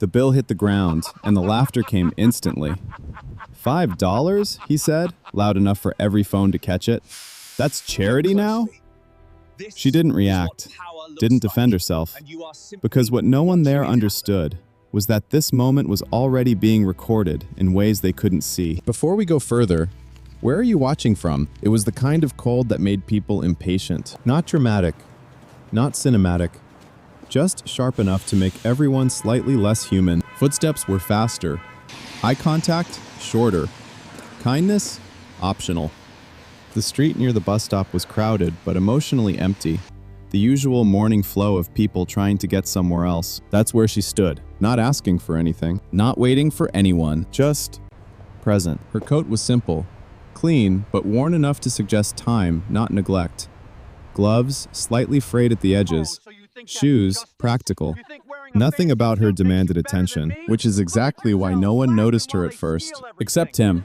The bill hit the ground, and the laughter came instantly. $5? He said, loud enough for every phone to catch it. That's charity now? She didn't react, didn't defend herself, because what no one there understood was that this moment was already being recorded in ways they couldn't see. Before we go further, where are you watching from? It was the kind of cold that made people impatient. Not dramatic, not cinematic, just sharp enough to make everyone slightly less human. Footsteps were faster. Eye contact, shorter. Kindness, optional. The street near the bus stop was crowded, but emotionally empty. The usual morning flow of people trying to get somewhere else. That's where she stood, not asking for anything, not waiting for anyone, just present. Her coat was simple, clean, but worn enough to suggest time, not neglect. Gloves, slightly frayed at the edges. Shoes, practical. Nothing about her demanded attention, which is exactly why no one noticed her at first. Except him.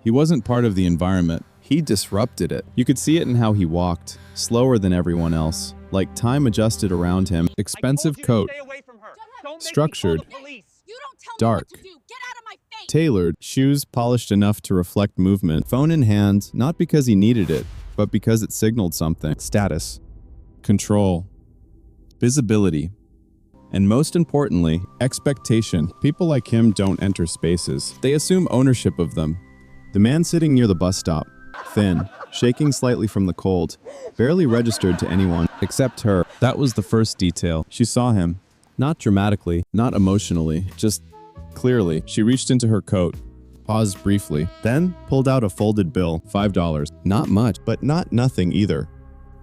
He wasn't part of the environment. He disrupted it. You could see it in how he walked, slower than everyone else, like time adjusted around him. Expensive coat, structured, dark, tailored, shoes polished enough to reflect movement, phone in hand, not because he needed it, but because it signaled something. Status, control, visibility, and most importantly, expectation. People like him don't enter spaces. They assume ownership of them. The man sitting near the bus stop, thin, shaking slightly from the cold, barely registered to anyone except her. That was the first detail. She saw him. Not dramatically, not emotionally, just clearly. She reached into her coat, paused briefly, then pulled out a folded bill, $5. Not much, but not nothing either.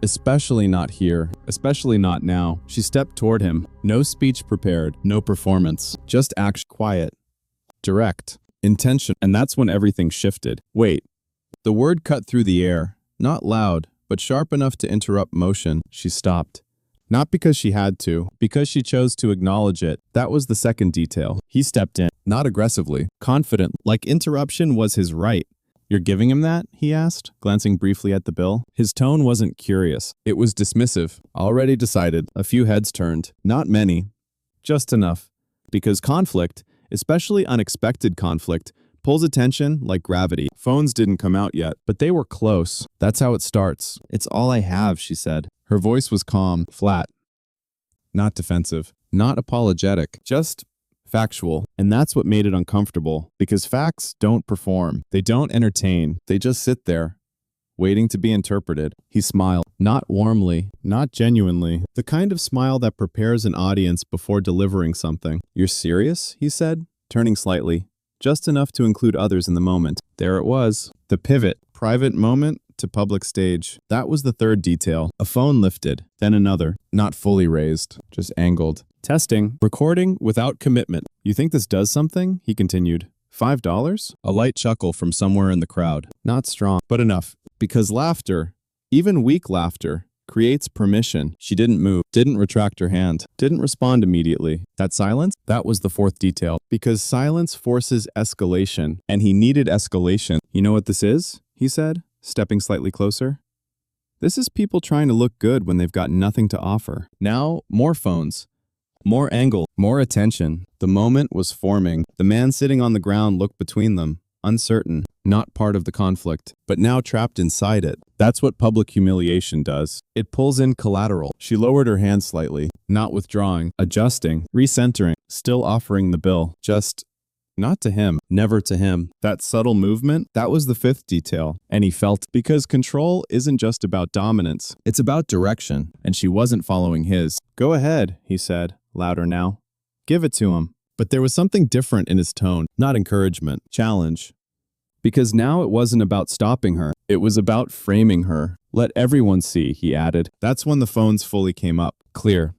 Especially not here, especially not now. She stepped toward him. No speech prepared, no performance, just action, quiet, direct, intention. And that's when everything shifted. Wait. The word cut through the air, not loud, but sharp enough to interrupt motion. She stopped. Not because she had to, because she chose to acknowledge it. That was the second detail. He stepped in, not aggressively, confident, like interruption was his right. You're giving him that? He asked, glancing briefly at the bill. His tone wasn't curious. It was dismissive. Already decided. A few heads turned. Not many. Just enough. Because conflict, especially unexpected conflict, pulls attention like gravity. Phones didn't come out yet, but they were close. That's how it starts. It's all I have, she said. Her voice was calm, flat. Not defensive, not apologetic, just factual. And that's what made it uncomfortable, because facts don't perform. They don't entertain. They just sit there, waiting to be interpreted. He smiled, not warmly, not genuinely, the kind of smile that prepares an audience before delivering something. You're serious? He said, turning slightly. Just enough to include others in the moment. There it was. The pivot. Private moment to public stage. That was the third detail. A phone lifted, then another. Not fully raised, just angled. Testing. Recording without commitment. You think this does something? He continued. $5? A light chuckle from somewhere in the crowd. Not strong, but enough. Because laughter, even weak laughter, creates permission. She didn't move, didn't retract her hand, didn't respond immediately. That silence? That was the fourth detail. Because silence forces escalation, and he needed escalation. You know what this is? He said, stepping slightly closer. This is people trying to look good when they've got nothing to offer. Now, more phones. More angle, more attention. The moment was forming. The man sitting on the ground looked between them, uncertain, not part of the conflict, but now trapped inside it. That's what public humiliation does. It pulls in collateral. She lowered her hand slightly, not withdrawing, adjusting, recentering, still offering the bill. Just not to him, never to him. That subtle movement, that was the fifth detail. And he felt, because control isn't just about dominance, it's about direction, and she wasn't following his. Go ahead, he said, louder now. Give it to him. But there was something different in his tone, not encouragement, challenge. Because now it wasn't about stopping her, it was about framing her. Let everyone see, he added. That's when the phones fully came up. Clear.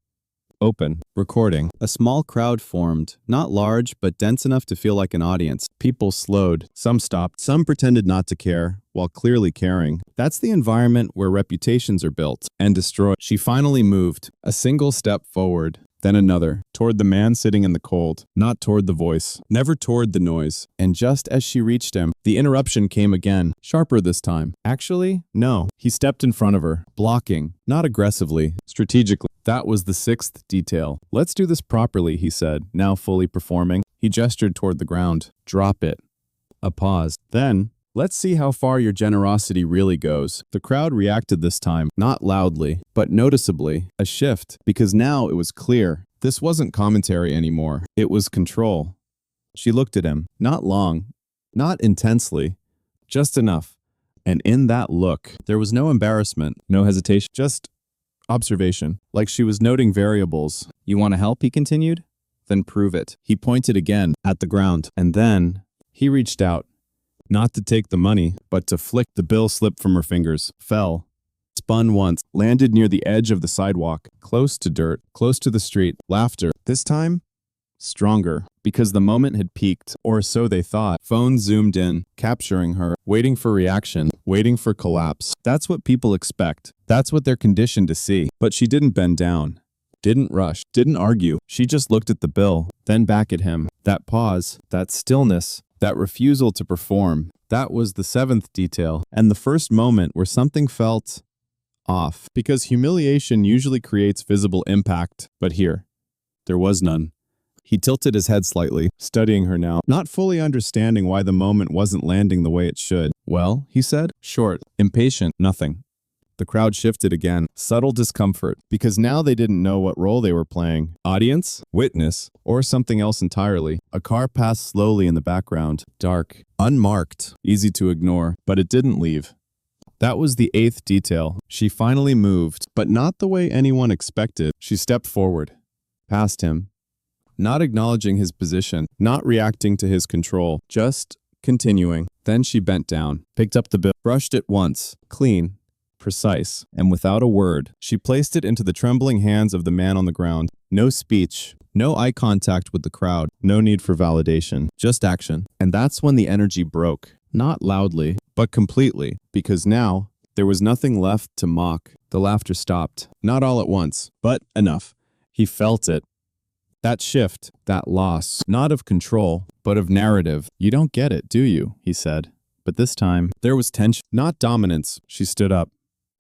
Open. Recording. A small crowd formed, not large, but dense enough to feel like an audience. People slowed. Some stopped. Some pretended not to care, while clearly caring. That's the environment where reputations are built and destroyed. She finally moved. A single step forward. Then another, toward the man sitting in the cold, not toward the voice, never toward the noise. And just as she reached him, the interruption came again, sharper this time. Actually, no. He stepped in front of her, blocking, not aggressively, strategically. That was the sixth detail. Let's do this properly, he said, now fully performing. He gestured toward the ground. Drop it. A pause. Then, let's see how far your generosity really goes. The crowd reacted this time, not loudly, but noticeably. A shift, because now it was clear. This wasn't commentary anymore. It was control. She looked at him, not long, not intensely, just enough. And in that look, there was no embarrassment, no hesitation, just observation, like she was noting variables. You want to help, he continued? Then prove it. He pointed again at the ground, and then he reached out, not to take the money, but to flick. The bill slipped from her fingers, fell, spun once, landed near the edge of the sidewalk, close to dirt, close to the street. Laughter. This time, stronger, because the moment had peaked, or so they thought. Phone zoomed in, capturing her, waiting for reaction, waiting for collapse. That's what people expect. That's what they're conditioned to see. But she didn't bend down, didn't rush, didn't argue. She just looked at the bill, then back at him. That pause, that stillness, that refusal to perform, that was the seventh detail, and the first moment where something felt off. Because humiliation usually creates visible impact, but here, there was none. He tilted his head slightly, studying her now, not fully understanding why the moment wasn't landing the way it should. Well, he said, short, impatient, nothing. The crowd shifted again, subtle discomfort, because now they didn't know what role they were playing. Audience, witness, or something else entirely. A car passed slowly in the background, dark, unmarked, easy to ignore, but it didn't leave. That was the eighth detail. She finally moved, but not the way anyone expected. She stepped forward, past him, not acknowledging his position, not reacting to his control, just continuing. Then she bent down, picked up the bill, brushed it once, clean, precise, and without a word, she placed it into the trembling hands of the man on the ground. No speech, no eye contact with the crowd, no need for validation, just action. And that's when the energy broke, not loudly, but completely, because now there was nothing left to mock. The laughter stopped, not all at once, but enough. He felt it. That shift, that loss, not of control, but of narrative. You don't get it, do you? He said. But this time, there was tension, not dominance. She stood up,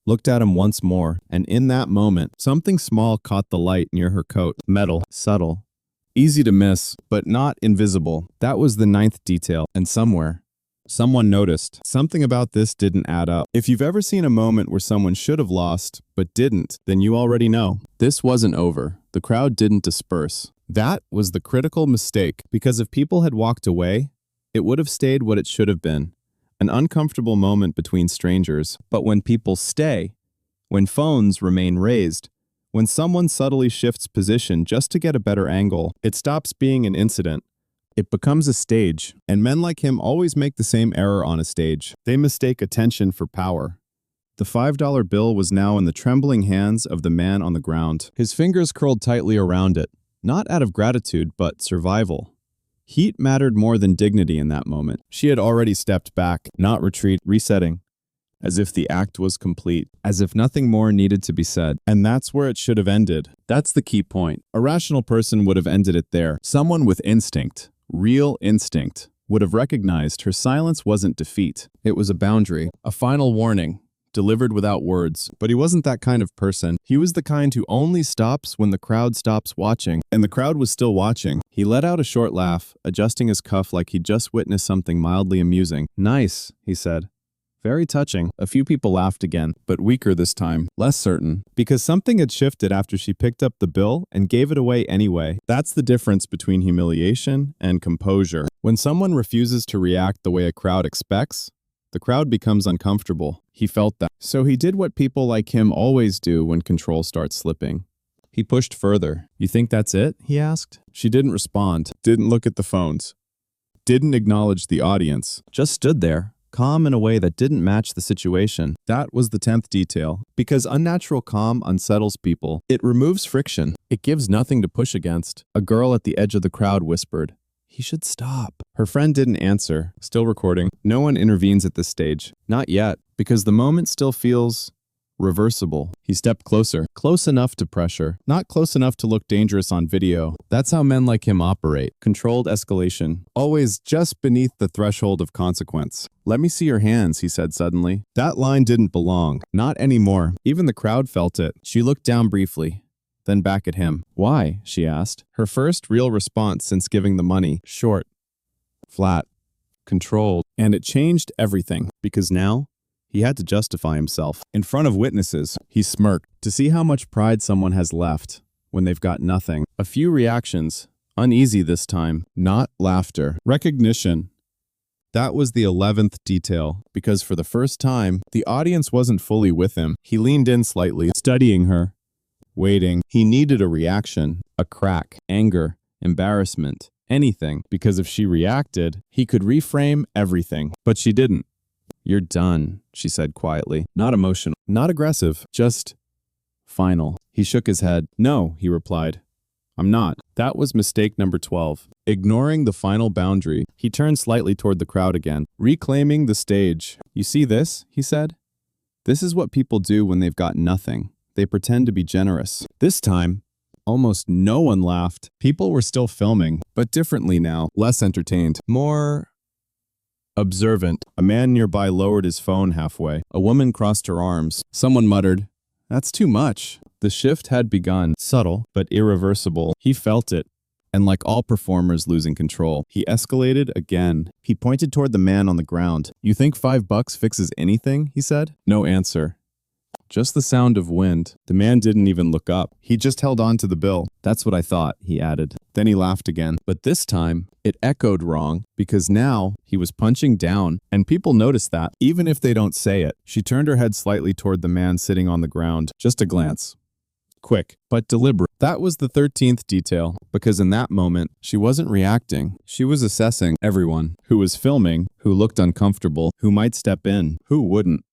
looked at him once more, and in that moment, something small caught the light near her coat. Metal, subtle, easy to miss, but not invisible. That was the ninth detail, and somewhere, someone noticed. Something about this didn't add up. If you've ever seen a moment where someone should have lost, but didn't, then you already know. This wasn't over. The crowd didn't disperse. That was the critical mistake, because if people had walked away, it would have stayed what it should have been. An uncomfortable moment between strangers. But when people stay, when phones remain raised, when someone subtly shifts position just to get a better angle, it stops being an incident. It becomes a stage, and men like him always make the same error on a stage. They mistake attention for power. The $5 bill was now in the trembling hands of the man on the ground. His fingers curled tightly around it, not out of gratitude, but survival. Heat mattered more than dignity in that moment. She had already stepped back, not retreat, resetting, as if the act was complete, as if nothing more needed to be said. And that's where it should have ended. That's the key point. A rational person would have ended it there. Someone with instinct, real instinct, would have recognized her silence wasn't defeat. It was a boundary, a final warning, delivered without words. But he wasn't that kind of person. He was the kind who only stops when the crowd stops watching. And the crowd was still watching. He let out a short laugh, adjusting his cuff like he'd just witnessed something mildly amusing. Nice, he said. Very touching. A few people laughed again, but weaker this time, less certain, because something had shifted after she picked up the bill and gave it away anyway. That's the difference between humiliation and composure. When someone refuses to react the way a crowd expects, the crowd becomes uncomfortable. He felt that. So he did what people like him always do when control starts slipping. He pushed further. You think that's it? He asked. She didn't respond, didn't look at the phones, didn't acknowledge the audience, just stood there, calm in a way that didn't match the situation. That was the 10th detail. Because unnatural calm unsettles people. It removes friction. It gives nothing to push against. A girl at the edge of the crowd whispered, "He should stop." Her friend didn't answer. Still recording. No one intervenes at this stage. Not yet, because the moment still feels reversible. He stepped closer, close enough to pressure, not close enough to look dangerous on video. That's how men like him operate. Controlled escalation, always just beneath the threshold of consequence. "Let me see your hands," he said suddenly. That line didn't belong. Not anymore. Even the crowd felt it. She looked down briefly. then back at him. Why? She asked. Her first real response since giving the money. Short, flat, controlled. And it changed everything, because now he had to justify himself. In front of witnesses, he smirked to see how much pride someone has left when they've got nothing. A few reactions, uneasy this time, not laughter. Recognition. That was the 11th detail, because for the first time, the audience wasn't fully with him. He leaned in slightly, studying her, waiting. He needed a reaction, a crack, anger, embarrassment, anything, because if she reacted, he could reframe everything. But she didn't. You're done, she said quietly. Not emotional, not aggressive, just final. He shook his head. No, he replied. I'm not. That was mistake number 12. Ignoring the final boundary, he turned slightly toward the crowd again, reclaiming the stage. You see this? He said. This is what people do when they've got nothing. They pretend to be generous. This time, almost no one laughed. People were still filming, but differently now, less entertained, more observant. A man nearby lowered his phone halfway. A woman crossed her arms. Someone muttered, "That's too much." The shift had begun, subtle but irreversible. He felt it, and like all performers losing control, he escalated again. He pointed toward the man on the ground. You think $5 fixes anything? He said. No answer. Just the sound of wind. The man didn't even look up. He just held on to the bill. That's what I thought, he added. Then he laughed again. But this time, it echoed wrong, because now he was punching down, and people noticed that, even if they don't say it. She turned her head slightly toward the man sitting on the ground. Just a glance. Quick, but deliberate. That was the 13th detail, because in that moment, she wasn't reacting. She was assessing everyone who was filming, who looked uncomfortable, who might step in, who wouldn't,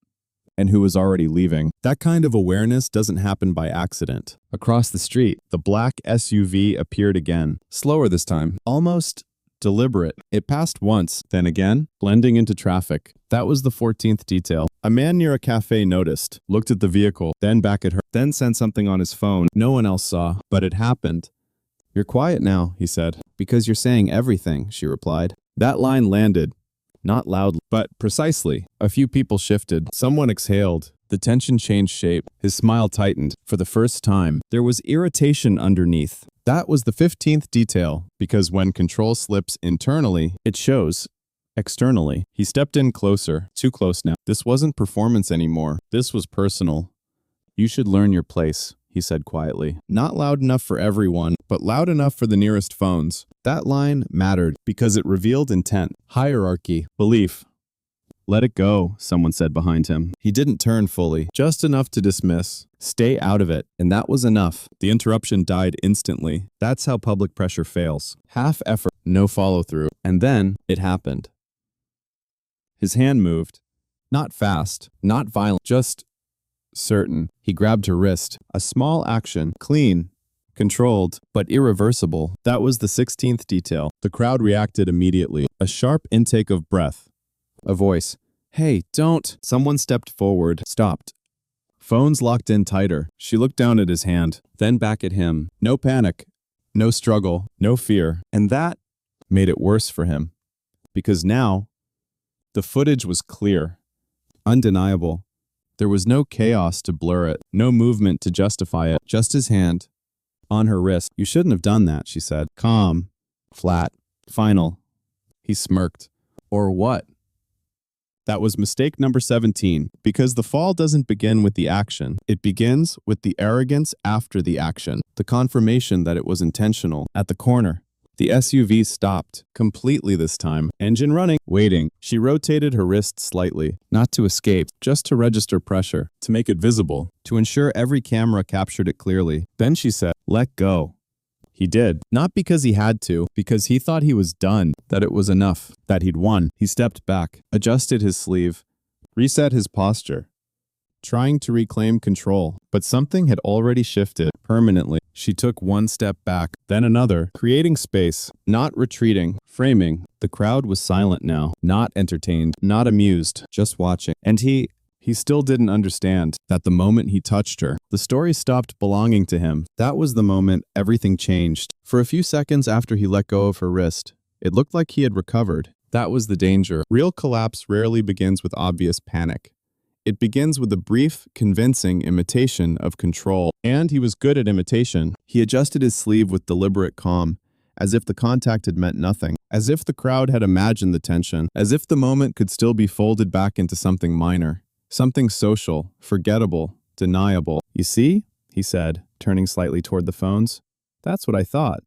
and who was already leaving. That kind of awareness doesn't happen by accident. Across the street, the black SUV appeared again, slower this time, almost deliberate. It passed once, then again, blending into traffic. That was the 14th detail. A man near a cafe noticed, looked at the vehicle, then back at her, then sent something on his phone. No one else saw, but it happened. You're quiet now, he said. Because you're saying everything, she replied. That line landed. Not loudly, but precisely. A few people shifted. Someone exhaled. The tension changed shape. His smile tightened. For the first time, there was irritation underneath. That was the 15th detail, because when control slips internally, it shows externally. He stepped in closer, too close now. This wasn't performance anymore. This was personal. You should learn your place, he said quietly. Not loud enough for everyone, but loud enough for the nearest phones. That line mattered because it revealed intent, hierarchy, belief. Let it go, someone said behind him. He didn't turn fully, just enough to dismiss. Stay out of it. And that was enough. The interruption died instantly. That's how public pressure fails. Half effort, no follow-through. And then it happened. His hand moved. Not fast, not violent, just certain. He grabbed her wrist. A small action, clean, controlled, but irreversible. That was the 16th detail. The crowd reacted immediately. A sharp intake of breath. A voice. Hey, don't. Someone stepped forward, stopped. Phones locked in tighter. She looked down at his hand, then back at him. No panic, no struggle, no fear. And that made it worse for him. Because now, the footage was clear, undeniable. There was no chaos to blur it, no movement to justify it, just his hand on her wrist. You shouldn't have done that, she said. Calm, flat, final. He smirked. Or what? That was mistake number 17, because the fall doesn't begin with the action. It begins with the arrogance after the action, the confirmation that it was intentional. At the corner, the SUV stopped, completely this time. Engine running, waiting. She rotated her wrist slightly, not to escape, just to register pressure, to make it visible, to ensure every camera captured it clearly. Then she said, let go. He did, not because he had to, because he thought he was done, that it was enough, that he'd won. He stepped back, adjusted his sleeve, reset his posture, trying to reclaim control. But something had already shifted permanently. She took one step back, then another, creating space, not retreating, framing. The crowd was silent now, not entertained, not amused, just watching. And he still didn't understand that the moment he touched her, the story stopped belonging to him. That was the moment everything changed. For a few seconds after he let go of her wrist, it looked like he had recovered. That was the danger. Real collapse rarely begins with obvious panic. It begins with a brief, convincing imitation of control. And he was good at imitation. He adjusted his sleeve with deliberate calm, as if the contact had meant nothing, as if the crowd had imagined the tension, as if the moment could still be folded back into something minor, something social, forgettable, deniable. "You see?" he said, turning slightly toward the phones. "That's what I thought."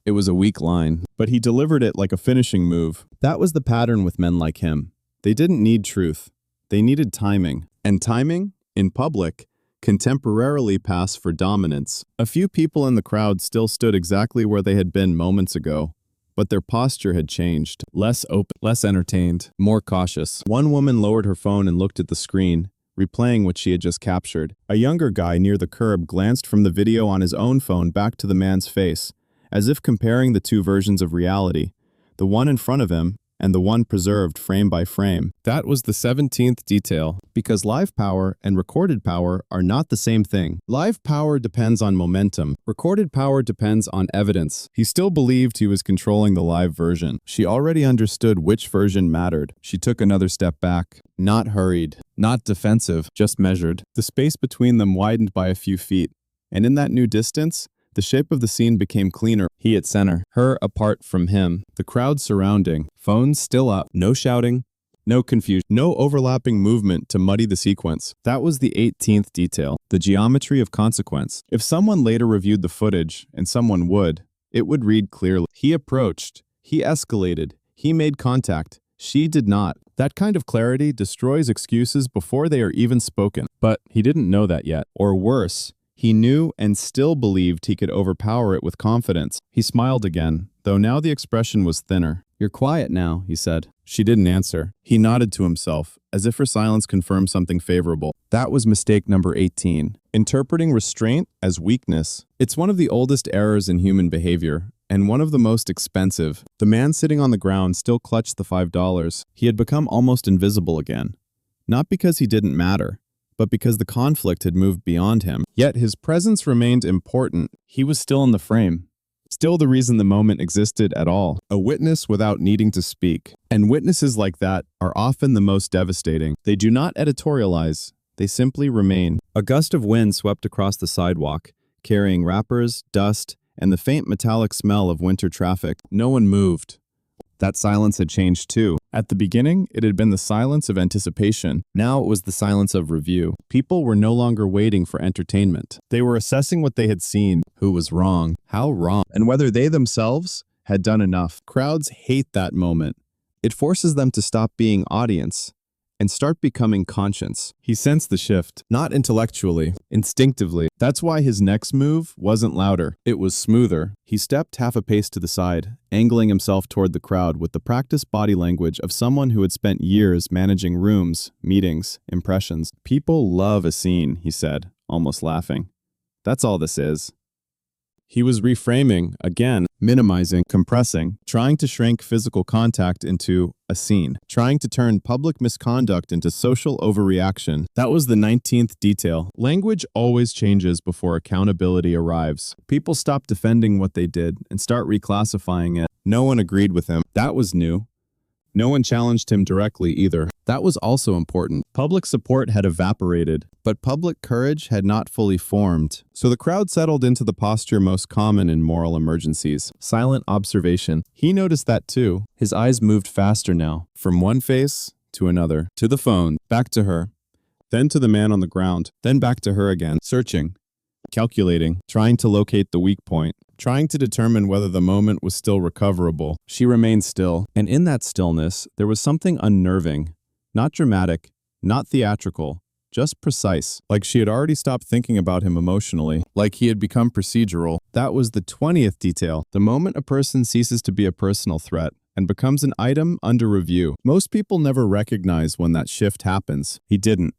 It was a weak line, but he delivered it like a finishing move. That was the pattern with men like him. They didn't need truth. They needed timing. And timing, in public, can temporarily pass for dominance. A few people in the crowd still stood exactly where they had been moments ago, but their posture had changed. Less open, less entertained, more cautious. One woman lowered her phone and looked at the screen, replaying what she had just captured. A younger guy near the curb glanced from the video on his own phone back to the man's face, as if comparing the two versions of reality, the one in front of him and the one preserved frame by frame. That was the 17th detail, because live power and recorded power are not the same thing. Live power depends on momentum. Recorded power depends on evidence. He still believed he was controlling the live version. She already understood which version mattered. She took another step back. Not hurried, not defensive, just measured. The space between them widened by a few feet, and in that new distance, the shape of the scene became cleaner. He at center, her apart from him, the crowd surrounding, phones still up, no shouting, no confusion, no overlapping movement to muddy the sequence. That was the 18th detail, the geometry of consequence. If someone later reviewed the footage, and someone would, it would read clearly. He approached, he escalated, he made contact. She did not. That kind of clarity destroys excuses before they are even spoken. But he didn't know that yet. Or worse, he knew and still believed he could overpower it with confidence. He smiled again, though now the expression was thinner. "You're quiet now," he said. She didn't answer. He nodded to himself, as if her silence confirmed something favorable. That was mistake number 18. Interpreting restraint as weakness. It's one of the oldest errors in human behavior, and one of the most expensive. The man sitting on the ground still clutched the $5. He had become almost invisible again. Not because he didn't matter, but because the conflict had moved beyond him. Yet his presence remained important. He was still in the frame. Still the reason the moment existed at all. A witness without needing to speak. And witnesses like that are often the most devastating. They do not editorialize. They simply remain. A gust of wind swept across the sidewalk, carrying wrappers, dust, and the faint metallic smell of winter traffic. No one moved. That silence had changed too. At the beginning, it had been the silence of anticipation. Now it was the silence of review. People were no longer waiting for entertainment. They were assessing what they had seen, who was wrong, how wrong, and whether they themselves had done enough. Crowds hate that moment. It forces them to stop being audience and start becoming conscience. He sensed the shift, not intellectually, instinctively. That's why his next move wasn't louder. It was smoother. He stepped half a pace to the side, angling himself toward the crowd with the practiced body language of someone who had spent years managing rooms, meetings, impressions. "People love a scene," he said, almost laughing. "That's all this is." He was reframing, again, minimizing, compressing, trying to shrink physical contact into a scene, trying to turn public misconduct into social overreaction. That was the 19th detail. Language always changes before accountability arrives. People stop defending what they did and start reclassifying it. No one agreed with him. That was new. No one challenged him directly either. That was also important. Public support had evaporated, but public courage had not fully formed. So the crowd settled into the posture most common in moral emergencies. Silent observation. He noticed that too. His eyes moved faster now. From one face to another. To the phone. Back to her. Then to the man on the ground. Then back to her again. Searching. Calculating. Trying to locate the weak point. Trying to determine whether the moment was still recoverable. She remained still, and in that stillness, there was something unnerving. Not dramatic, not theatrical, just precise. Like she had already stopped thinking about him emotionally. Like he had become procedural. That was the 20th detail. The moment a person ceases to be a personal threat and becomes an item under review. Most people never recognize when that shift happens. He didn't.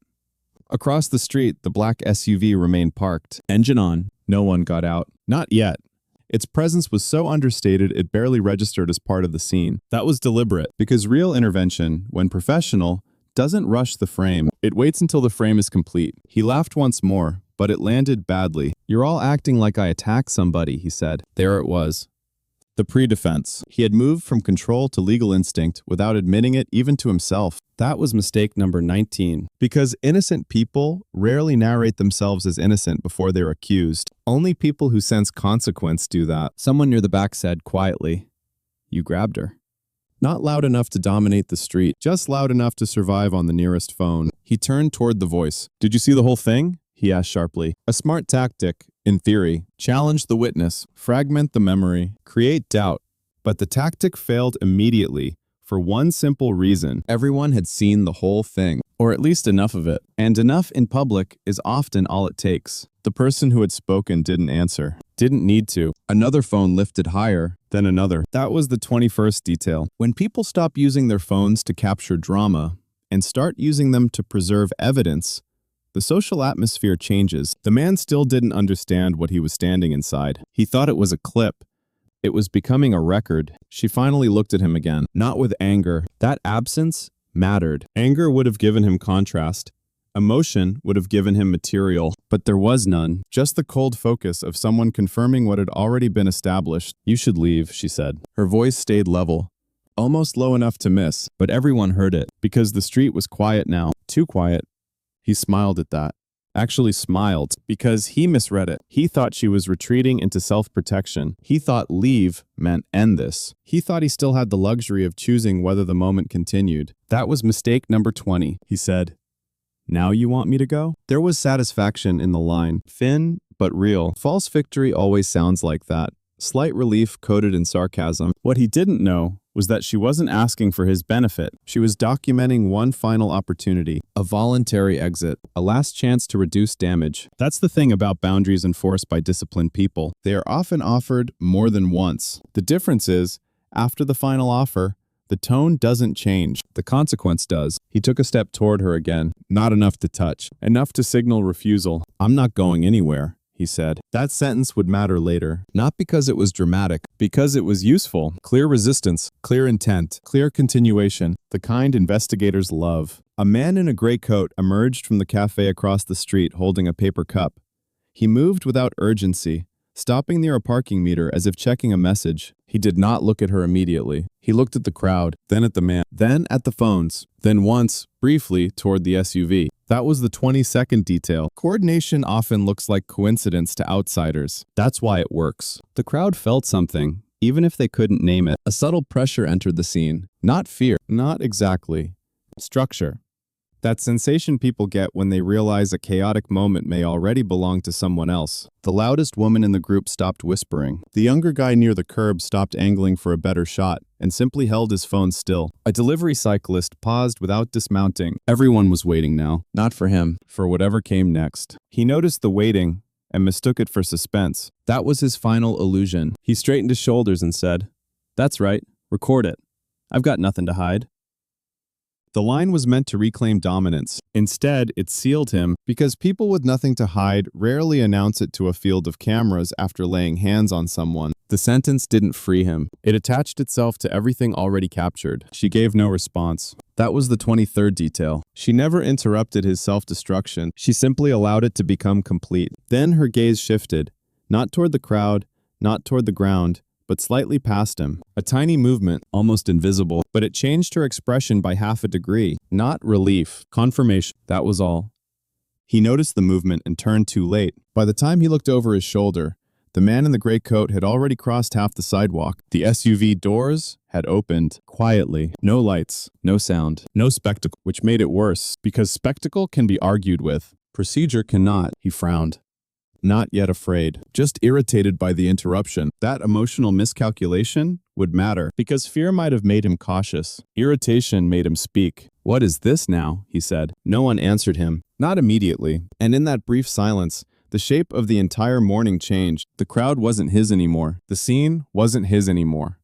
Across the street, the black SUV remained parked. Engine on. No one got out. Not yet. Its presence was so understated it barely registered as part of the scene. That was deliberate, because real intervention, when professional, doesn't rush the frame. It waits until the frame is complete. He laughed once more, but it landed badly. "You're all acting like I attacked somebody," he said. There it was. The pre-defense. He had moved from control to legal instinct without admitting it even to himself. That was mistake number 19. Because innocent people rarely narrate themselves as innocent before they're accused. Only people who sense consequence do that. Someone near the back said quietly, "You grabbed her." Not loud enough to dominate the street, just loud enough to survive on the nearest phone. He turned toward the voice. "Did you see the whole thing?" he asked sharply. A smart tactic, in theory. Challenge the witness, fragment the memory, create doubt. But the tactic failed immediately for one simple reason. Everyone had seen the whole thing, or at least enough of it. And enough in public is often all it takes. The person who had spoken didn't answer. Didn't need to. Another phone lifted higher, then another. That was the 21st detail. When people stop using their phones to capture drama and start using them to preserve evidence, the social atmosphere changes. The man still didn't understand what he was standing inside. He thought it was a clip. It was becoming a record. She finally looked at him again, not with anger. That absence mattered. Anger would have given him contrast. Emotion would have given him material, but there was none. Just the cold focus of someone confirming what had already been established. "You should leave," she said. Her voice stayed level, almost low enough to miss, but everyone heard it, because the street was quiet now. Too quiet. He smiled at that. Actually smiled, because he misread it. He thought she was retreating into self-protection. He thought leave meant end this. He thought he still had the luxury of choosing whether the moment continued. "That was mistake number 20, he said. "Now you want me to go?" There was satisfaction in the line. Thin, but real. False victory always sounds like that. Slight relief coated in sarcasm. What he didn't know was that she wasn't asking for his benefit. She was documenting one final opportunity, a voluntary exit, a last chance to reduce damage. That's the thing about boundaries enforced by disciplined people. They are often offered more than once. The difference is, after the final offer, the tone doesn't change. The consequence does. He took a step toward her again. Not enough to touch. Enough to signal refusal. "I'm not going anywhere," he said. That sentence would matter later. Not because it was dramatic, because it was useful. Clear resistance, clear intent, clear continuation. The kind investigators love. A man in a gray coat emerged from the cafe across the street holding a paper cup. He moved without urgency, stopping near a parking meter as if checking a message. He did not look at her immediately. He looked at the crowd, then at the man, then at the phones, then once, briefly, toward the SUV. That was the 22nd detail. Coordination often looks like coincidence to outsiders. That's why it works. The crowd felt something, even if they couldn't name it. A subtle pressure entered the scene. Not fear. Not exactly. Structure. That sensation people get when they realize a chaotic moment may already belong to someone else. The loudest woman in the group stopped whispering. The younger guy near the curb stopped angling for a better shot and simply held his phone still. A delivery cyclist paused without dismounting. Everyone was waiting now. Not for him, for whatever came next. He noticed the waiting and mistook it for suspense. That was his final illusion. He straightened his shoulders and said, "That's right, record it. I've got nothing to hide." The line was meant to reclaim dominance. Instead, it sealed him because people with nothing to hide rarely announce it to a field of cameras after laying hands on someone. The sentence didn't free him. It attached itself to everything already captured. She gave no response. That was the 23rd detail. She never interrupted his self-destruction. She simply allowed it to become complete. Then her gaze shifted, not toward the crowd, not toward the ground, but slightly past him. A tiny movement, almost invisible, but it changed her expression by half a degree. Not relief, confirmation, that was all. He noticed the movement and turned too late. By the time he looked over his shoulder, the man in the gray coat had already crossed half the sidewalk. The SUV doors had opened quietly. No lights, no sound, no spectacle, which made it worse, because spectacle can be argued with. Procedure cannot, he frowned. Not yet afraid, just irritated by the interruption. That emotional miscalculation would matter, because fear might have made him cautious. Irritation made him speak. "What is this now?" he said. No one answered him. Not immediately. And in that brief silence, the shape of the entire morning changed. The crowd wasn't his anymore. The scene wasn't his anymore.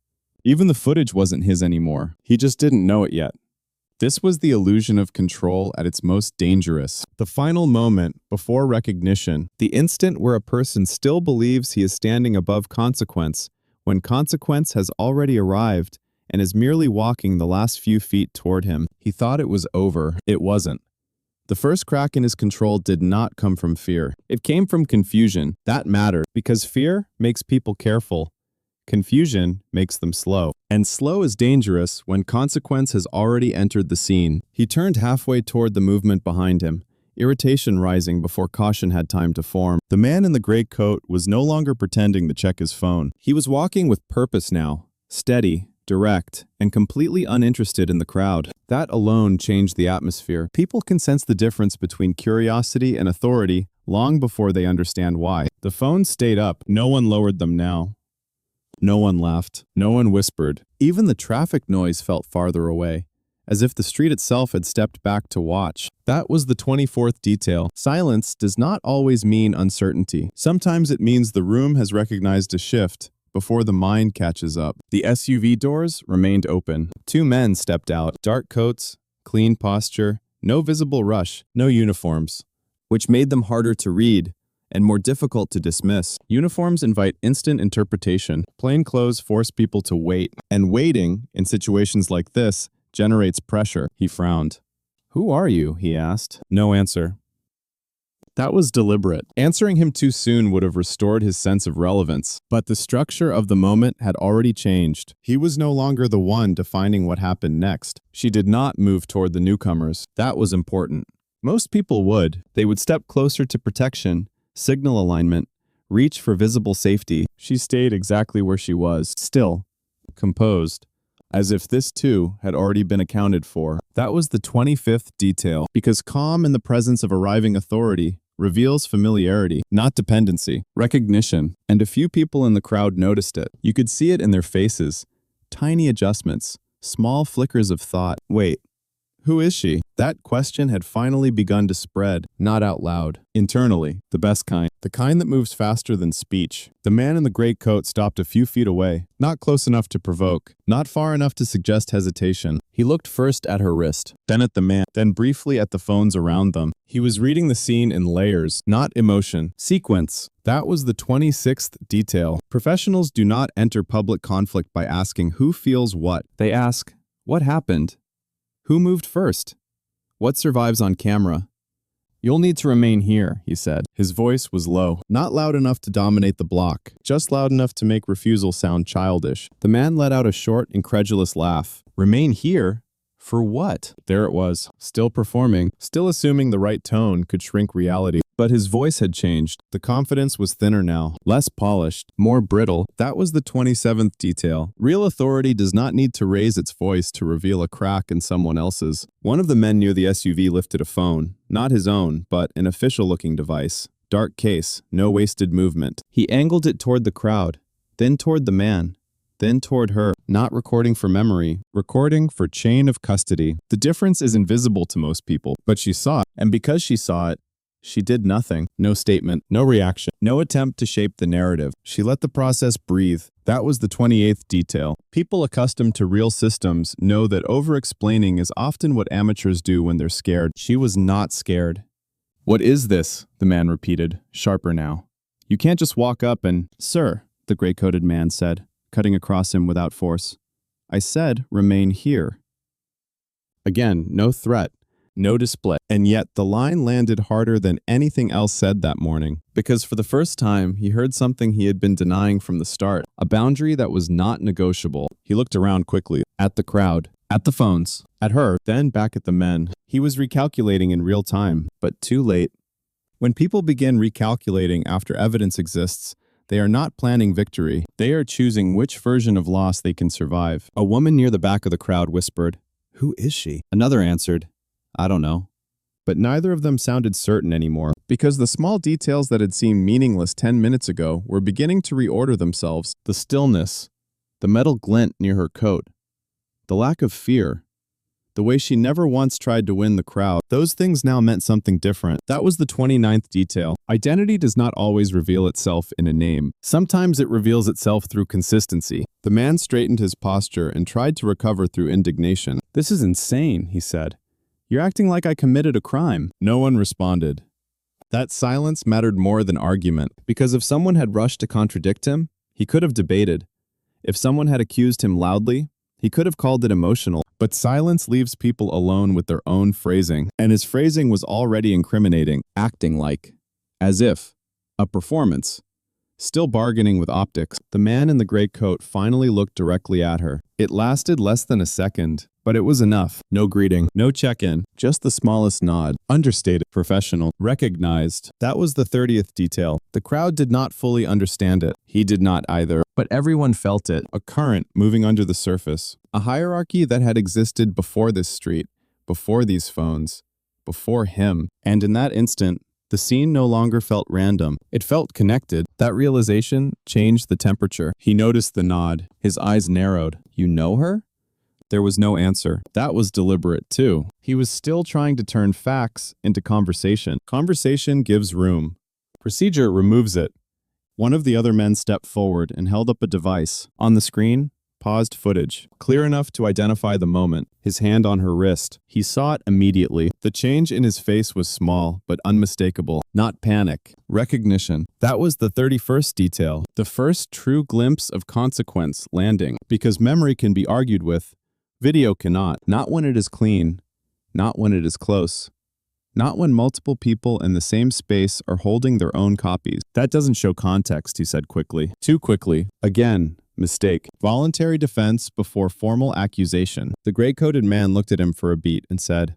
Even the footage wasn't his anymore. He just didn't know it yet. This was the illusion of control at its most dangerous. The final moment before recognition, the instant where a person still believes he is standing above consequence, when consequence has already arrived and is merely walking the last few feet toward him. He thought it was over. It wasn't. The first crack in his control did not come from fear. It came from confusion. That mattered, because fear makes people careful. Confusion makes them slow. And slow is dangerous when consequence has already entered the scene. He turned halfway toward the movement behind him, irritation rising before caution had time to form. The man in the gray coat was no longer pretending to check his phone. He was walking with purpose now, steady, direct, and completely uninterested in the crowd. That alone changed the atmosphere. People can sense the difference between curiosity and authority long before they understand why. The phones stayed up. No one lowered them now. No one laughed. No one whispered. Even the traffic noise felt farther away, as if the street itself had stepped back to watch. That was the 24th detail. Silence does not always mean uncertainty. Sometimes it means the room has recognized a shift before the mind catches up. The SUV doors remained open. Two men stepped out. Dark coats, clean posture, no visible rush, no uniforms, which made them harder to read and more difficult to dismiss. Uniforms invite instant interpretation. Plain clothes force people to wait, and waiting, in situations like this, generates pressure. He frowned. "Who are you?" he asked. No answer. That was deliberate. Answering him too soon would have restored his sense of relevance. But the structure of the moment had already changed. He was no longer the one defining what happened next. She did not move toward the newcomers. That was important. Most people would. They would step closer to protection, signal alignment, reach for visible safety. She stayed exactly where she was, still, composed, as if this too had already been accounted for. That was the 25th detail, because calm in the presence of arriving authority reveals familiarity, not dependency, recognition, and a few people in the crowd noticed it. You could see it in their faces, tiny adjustments, small flickers of thought. Wait, who is she? That question had finally begun to spread, not out loud, internally, the best kind, the kind that moves faster than speech. The man in the gray coat stopped a few feet away, not close enough to provoke, not far enough to suggest hesitation. He looked first at her wrist, then at the man, then briefly at the phones around them. He was reading the scene in layers, not emotion. Sequence. That was the 26th detail. Professionals do not enter public conflict by asking who feels what. They ask, what happened? Who moved first? What survives on camera? You'll need to remain here, he said. His voice was low, not loud enough to dominate the block, just loud enough to make refusal sound childish. The man let out a short, incredulous laugh. Remain here? For what? There it was, still performing, still assuming the right tone could shrink reality. But his voice had changed. The confidence was thinner now, less polished, more brittle. That was the 27th detail. Real authority does not need to raise its voice to reveal a crack in someone else's. One of the men near the SUV lifted a phone, not his own, but an official-looking device. Dark case, no wasted movement. He angled it toward the crowd, then toward the man, then toward her. Not recording for memory, recording for chain of custody. The difference is invisible to most people, but she saw it, and because she saw it, she did nothing. No statement, no reaction, no attempt to shape the narrative. She let the process breathe. That was the 28th detail. People accustomed to real systems know that over-explaining is often what amateurs do when they're scared. She was not scared. What is this? The man repeated, sharper now. You can't just walk up and, "Sir," the gray-coated man said, cutting across him without force. "I said, remain here." Again, no threat. No display. And yet the line landed harder than anything else said that morning, because for the first time, he heard something he had been denying from the start, a boundary that was not negotiable. He looked around quickly, at the crowd, at the phones, at her, then back at the men. He was recalculating in real time, but too late. When people begin recalculating after evidence exists, they are not planning victory. They are choosing which version of loss they can survive. A woman near the back of the crowd whispered, "Who is she?" Another answered, "I don't know." But neither of them sounded certain anymore, because the small details that had seemed meaningless 10 minutes ago were beginning to reorder themselves. The stillness, the metal glint near her coat, the lack of fear, the way she never once tried to win the crowd, those things now meant something different. That was the 29th detail. Identity does not always reveal itself in a name. Sometimes it reveals itself through consistency. The man straightened his posture and tried to recover through indignation. "This is insane," he said. "You're acting like I committed a crime." No one responded. That silence mattered more than argument, because if someone had rushed to contradict him, he could have debated. If someone had accused him loudly, he could have called it emotional. But silence leaves people alone with their own phrasing, and his phrasing was already incriminating, acting like, as if, a performance, Still bargaining with optics, the man in the gray coat finally looked directly at her. It lasted less than a second, but it was enough. No greeting, no check-in, just the smallest nod. Understated, professional, recognized. That was the 30th detail. The crowd did not fully understand it. He did not either. But everyone felt it. A current moving under the surface. A hierarchy that had existed before this street, before these phones, before him. And in that instant, the scene no longer felt random. It felt connected. That realization changed the temperature. He noticed the nod. His eyes narrowed. You know her? There was no answer. That was deliberate, too. He was still trying to turn facts into conversation. Conversation gives room. Procedure removes it. One of the other men stepped forward and held up a device. On the screen, paused footage, clear enough to identify the moment, his hand on her wrist. He saw it immediately. The change in his face was small, but unmistakable. Not panic. Recognition. That was the 31st detail. The first true glimpse of consequence landing. Because memory can be argued with, video cannot. Not when it is clean. Not when it is close. Not when multiple people in the same space are holding their own copies. That doesn't show context, he said quickly. Too quickly. Again. Mistake. Voluntary defense before formal accusation. The gray-coated man looked at him for a beat and said,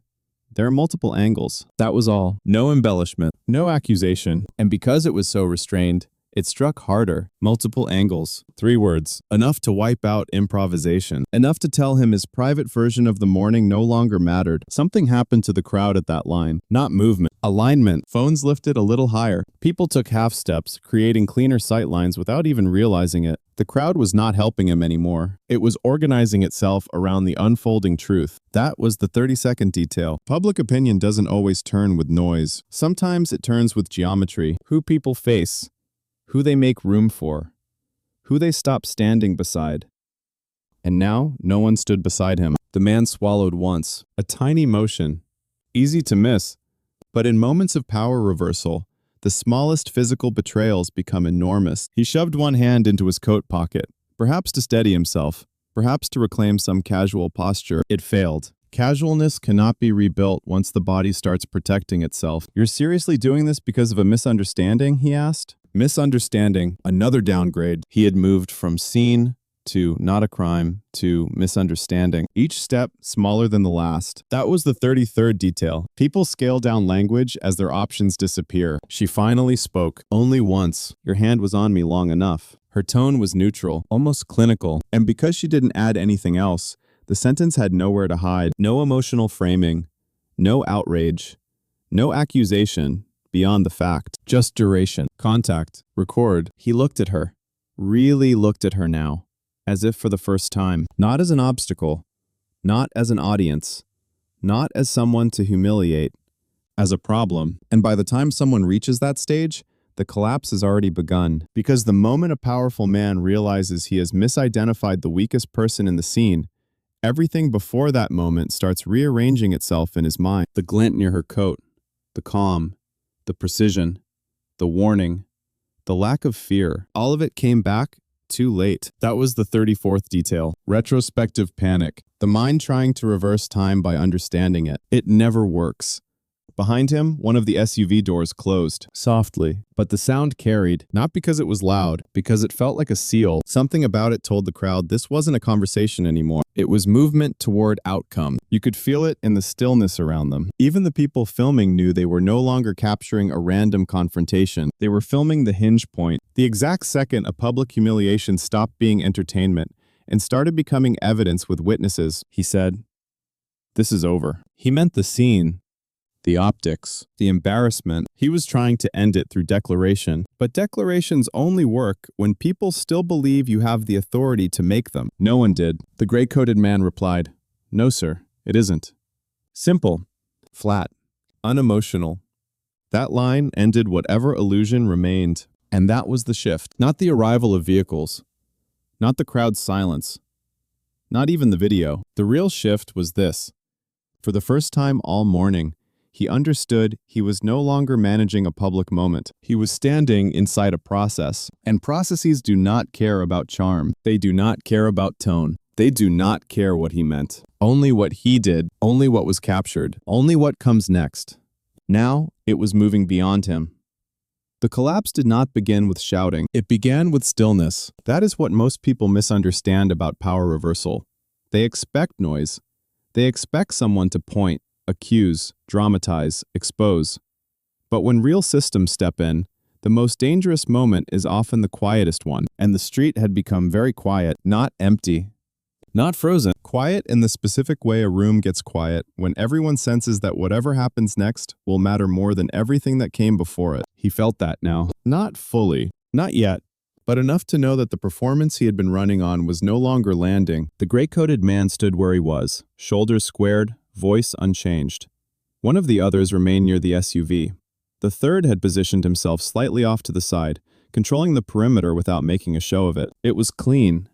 "There are multiple angles." That was all. No embellishment. No accusation. And because it was so restrained, it struck harder. Multiple angles. 3 words. Enough to wipe out improvisation. Enough to tell him his private version of the morning no longer mattered. Something happened to the crowd at that line. Not movement. Alignment. Phones lifted a little higher. People took half steps, creating cleaner sight lines without even realizing it. The crowd was not helping him anymore. It was organizing itself around the unfolding truth. That was the 32nd detail. Public opinion doesn't always turn with noise. Sometimes it turns with geometry. Who people face. Who they make room for. Who they stop standing beside. And now, no one stood beside him. The man swallowed once. A tiny motion. Easy to miss. But in moments of power reversal, the smallest physical betrayals become enormous. He shoved one hand into his coat pocket, perhaps to steady himself, perhaps to reclaim some casual posture. It failed. Casualness cannot be rebuilt once the body starts protecting itself. You're seriously doing this because of a misunderstanding? He asked. Misunderstanding, another downgrade. He had moved from scene to not a crime to misunderstanding. Each step smaller than the last. That was the 33rd detail. People scale down language as their options disappear. She finally spoke. Only once. Your hand was on me long enough. Her tone was neutral, almost clinical. And because she didn't add anything else, the sentence had nowhere to hide. No emotional framing. No outrage. No accusation. Beyond the fact. Just duration. Contact. Record. He looked at her. Really looked at her now. As if for the first time. Not as an obstacle. Not as an audience. Not as someone to humiliate. As a problem. And by the time someone reaches that stage, the collapse has already begun. Because the moment a powerful man realizes he has misidentified the weakest person in the scene, everything before that moment starts rearranging itself in his mind. The glint near her coat. The calm. The precision, the warning, the lack of fear, all of it came back too late. That was the 34th detail. Retrospective panic. The mind trying to reverse time by understanding it. It never works. Behind him, one of the SUV doors closed, softly. But the sound carried, not because it was loud, because it felt like a seal. Something about it told the crowd this wasn't a conversation anymore. It was movement toward outcome. You could feel it in the stillness around them. Even the people filming knew they were no longer capturing a random confrontation. They were filming the hinge point. The exact second a public humiliation stopped being entertainment and started becoming evidence with witnesses, he said, "This is over." He meant the scene. The optics, the embarrassment. He was trying to end it through declaration. But declarations only work when people still believe you have the authority to make them. No one did. The gray-coated man replied, "No, sir, it isn't." Simple, flat, unemotional. That line ended whatever illusion remained. And that was the shift. Not the arrival of vehicles. Not the crowd's silence. Not even the video. The real shift was this. For the first time all morning, he understood he was no longer managing a public moment. He was standing inside a process. And processes do not care about charm. They do not care about tone. They do not care what he meant. Only what he did. Only what was captured. Only what comes next. Now, it was moving beyond him. The collapse did not begin with shouting. It began with stillness. That is what most people misunderstand about power reversal. They expect noise. They expect someone to point, accuse, dramatize, expose. But when real systems step in, the most dangerous moment is often the quietest one. And the street had become very quiet, not empty, not frozen. Quiet in the specific way a room gets quiet when everyone senses that whatever happens next will matter more than everything that came before it. He felt that now. Not fully, not yet, but enough to know that the performance he had been running on was no longer landing. The gray-coated man stood where he was, shoulders squared, voice unchanged. One of the others remained near the SUV. The third had positioned himself slightly off to the side, controlling the perimeter without making a show of it. It was clean.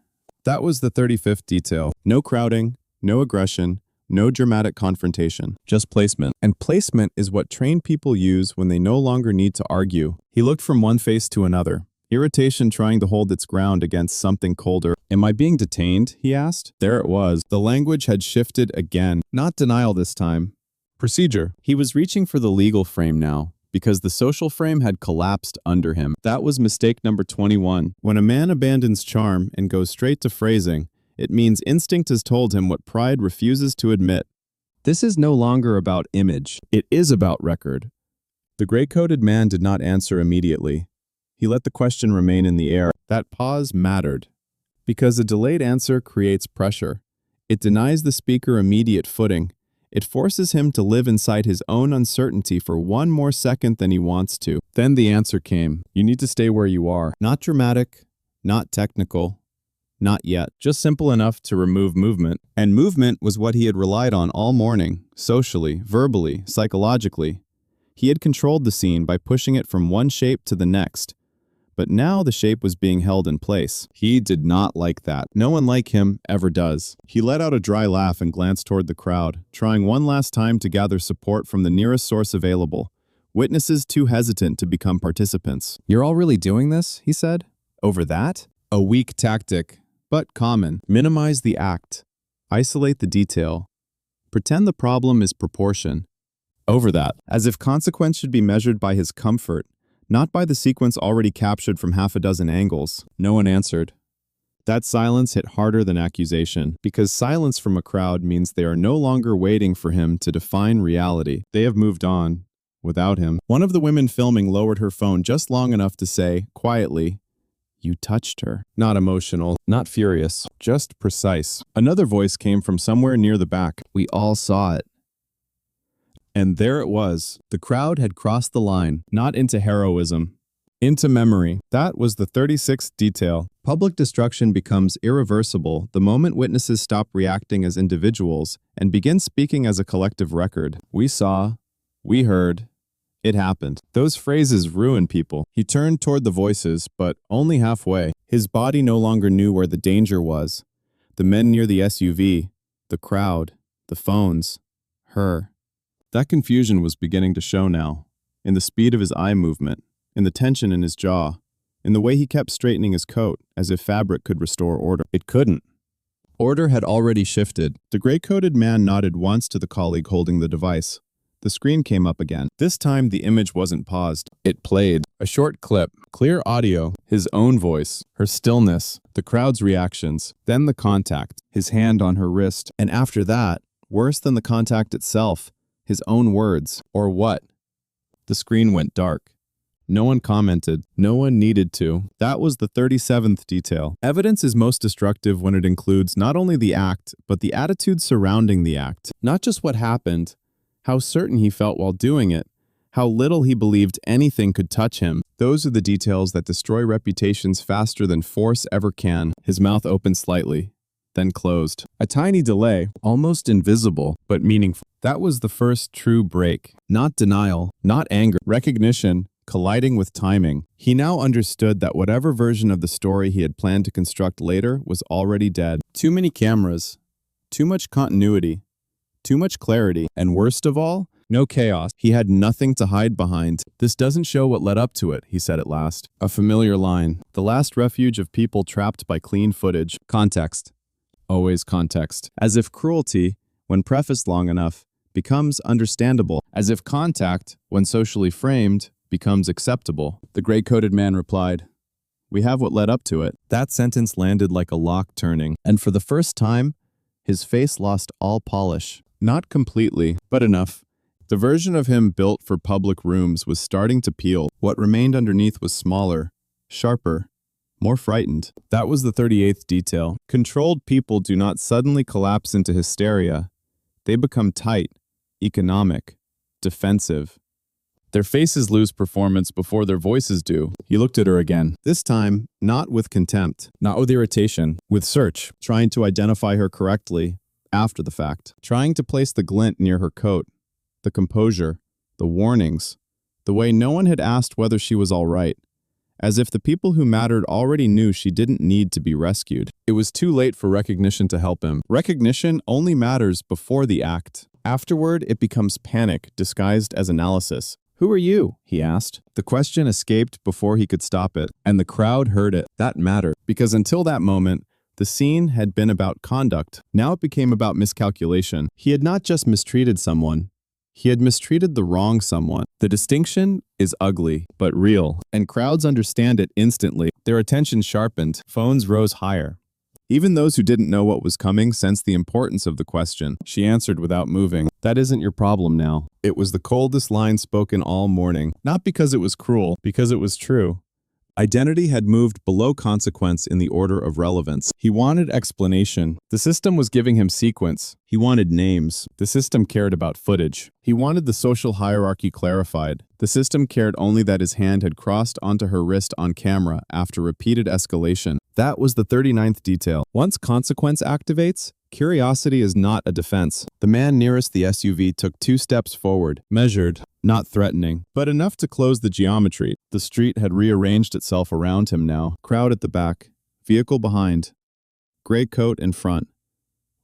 That was the 35th detail. No crowding, no aggression, no dramatic confrontation, just placement. And placement is what trained people use when they no longer need to argue. He looked from one face to another, irritation trying to hold its ground against something colder. Am I being detained? He asked. There it was. The language had shifted again. Not denial this time. Procedure. He was reaching for the legal frame now, because the social frame had collapsed under him. That was mistake number 21. When a man abandons charm and goes straight to phrasing, it means instinct has told him what pride refuses to admit. This is no longer about image. It is about record. The gray-coated man did not answer immediately. He let the question remain in the air. That pause mattered, because a delayed answer creates pressure. It denies the speaker immediate footing. It forces him to live inside his own uncertainty for one more second than he wants to. Then the answer came. You need to stay where you are. Not dramatic, not technical, not yet. Just simple enough to remove movement. And movement was what he had relied on all morning, socially, verbally, psychologically. He had controlled the scene by pushing it from one shape to the next. But now the shape was being held in place. He did not like that. No one like him ever does. He let out a dry laugh and glanced toward the crowd, trying one last time to gather support from the nearest source available. Witnesses too hesitant to become participants. You're all really doing this? He said. Over that? A weak tactic, but common. Minimize the act. Isolate the detail. Pretend the problem is proportion. Over that. As if consequence should be measured by his comfort, not by the sequence already captured from half a dozen angles. No one answered. That silence hit harder than accusation, because silence from a crowd means they are no longer waiting for him to define reality. They have moved on, without him. One of the women filming lowered her phone just long enough to say, quietly, "You touched her." Not emotional, not furious, just precise. Another voice came from somewhere near the back. We all saw it. And there it was. The crowd had crossed the line, not into heroism, into memory. That was the 36th detail. Public destruction becomes irreversible the moment witnesses stop reacting as individuals and begin speaking as a collective record. We saw, we heard, it happened. Those phrases ruin people. He turned toward the voices, but only halfway. His body no longer knew where the danger was. The men near the SUV, the crowd, the phones, her. That confusion was beginning to show now, in the speed of his eye movement, in the tension in his jaw, in the way he kept straightening his coat, as if fabric could restore order. It couldn't. Order had already shifted. The gray-coated man nodded once to the colleague holding the device. The screen came up again. This time the image wasn't paused. It played. A short clip, clear audio, his own voice, her stillness, the crowd's reactions, then the contact, his hand on her wrist, and after that, worse than the contact itself, his own words, or what? The screen went dark. No one commented. No one needed to. That was the 37th detail. Evidence is most destructive when it includes not only the act, but the attitude surrounding the act. Not just what happened, how certain he felt while doing it, how little he believed anything could touch him. Those are the details that destroy reputations faster than force ever can. His mouth opened slightly, then closed. A tiny delay, almost invisible, but meaningful. That was the first true break. Not denial, not anger, recognition, colliding with timing. He now understood that whatever version of the story he had planned to construct later was already dead. Too many cameras, too much continuity, too much clarity, and worst of all, no chaos. He had nothing to hide behind. This doesn't show what led up to it, he said at last. A familiar line. The last refuge of people trapped by clean footage. Context. Always context. As if cruelty, when prefaced long enough, becomes understandable. As if contact, when socially framed, becomes acceptable. The gray-coated man replied, "We have what led up to it." That sentence landed like a lock turning, and for the first time, his face lost all polish. Not completely, but enough. The version of him built for public rooms was starting to peel. What remained underneath was smaller, sharper, more frightened. That was the 38th detail. Controlled people do not suddenly collapse into hysteria. They become tight, economic, defensive. Their faces lose performance before their voices do. He looked at her again. This time, not with contempt, not with irritation, with search, trying to identify her correctly after the fact, trying to place the glint near her coat, the composure, the warnings, the way no one had asked whether she was all right, as if the people who mattered already knew she didn't need to be rescued. It was too late for recognition to help him. Recognition only matters before the act. Afterward, it becomes panic disguised as analysis. "Who are you?" he asked. The question escaped before he could stop it, and the crowd heard it. That mattered, because until that moment, the scene had been about conduct. Now it became about miscalculation. He had not just mistreated someone, he had mistreated the wrong someone. The distinction is ugly, but real, and crowds understand it instantly. Their attention sharpened, phones rose higher. Even those who didn't know what was coming sensed the importance of the question. She answered without moving. "That isn't your problem now." It was the coldest line spoken all morning, not because it was cruel, because it was true. Identity had moved below consequence in the order of relevance. He wanted explanation. The system was giving him sequence. He wanted names. The system cared about footage. He wanted the social hierarchy clarified. The system cared only that his hand had crossed onto her wrist on camera after repeated escalation. That was the 39th detail. Once consequence activates, curiosity is not a defense. The man nearest the SUV took 2 steps forward, measured, not threatening, but enough to close the geometry. The street had rearranged itself around him now. Crowd at the back, vehicle behind, gray coat in front,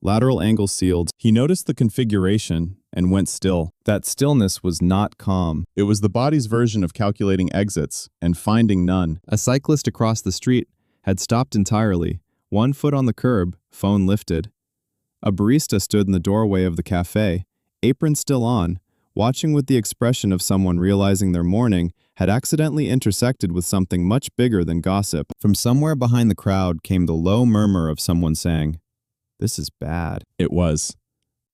lateral angle sealed. He noticed the configuration and went still. That stillness was not calm. It was the body's version of calculating exits and finding none. A cyclist across the street had stopped entirely, 1 foot on the curb, phone lifted. A barista stood in the doorway of the cafe, apron still on, watching with the expression of someone realizing their morning had accidentally intersected with something much bigger than gossip. From somewhere behind the crowd came the low murmur of someone saying, "This is bad." It was.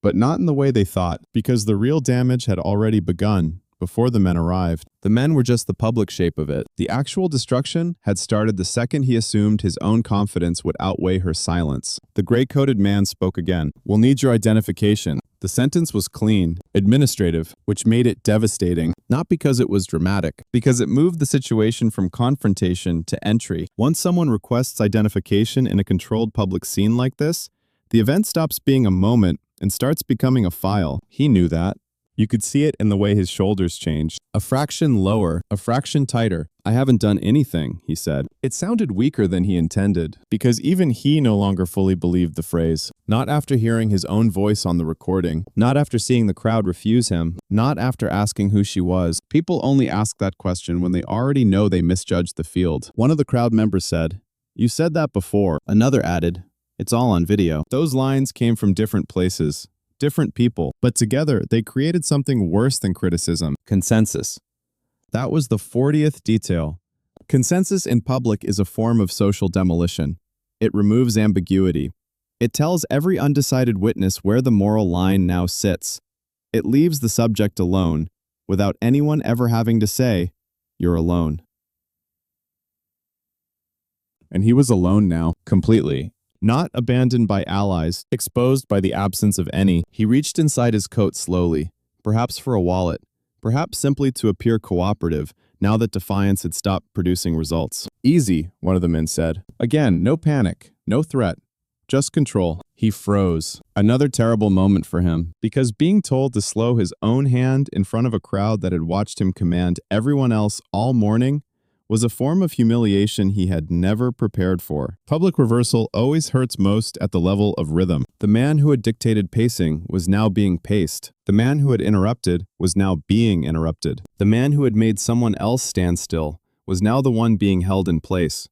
But not in the way they thought, because the real damage had already begun before the men arrived. The men were just the public shape of it. The actual destruction had started the second he assumed his own confidence would outweigh her silence. The gray-coated man spoke again. "We'll need your identification." The sentence was clean, administrative, which made it devastating, not because it was dramatic, because it moved the situation from confrontation to entry. Once someone requests identification in a controlled public scene like this, the event stops being a moment and starts becoming a file. He knew that. You could see it in the way his shoulders changed. A fraction lower, a fraction tighter. "I haven't done anything," he said. It sounded weaker than he intended, because even he no longer fully believed the phrase. Not after hearing his own voice on the recording. Not after seeing the crowd refuse him. Not after asking who she was. People only ask that question when they already know they misjudged the field. One of the crowd members said, "You said that before." Another added, "It's all on video." Those lines came from different places. Different people, but together they created something worse than criticism: consensus. That was the 40th detail. Consensus in public is a form of social demolition. It removes ambiguity. It tells every undecided witness where the moral line now sits. It leaves the subject alone, without anyone ever having to say, "You're alone." And he was alone now, completely. Not abandoned by allies, exposed by the absence of any. He reached inside his coat slowly, perhaps for a wallet, perhaps simply to appear cooperative, now that defiance had stopped producing results. "Easy," one of the men said. Again, no panic, no threat, just control. He froze. Another terrible moment for him, because being told to slow his own hand in front of a crowd that had watched him command everyone else all morning was a form of humiliation he had never prepared for. Public reversal always hurts most at the level of rhythm. The man who had dictated pacing was now being paced. The man who had interrupted was now being interrupted. The man who had made someone else stand still was now the one being held in place.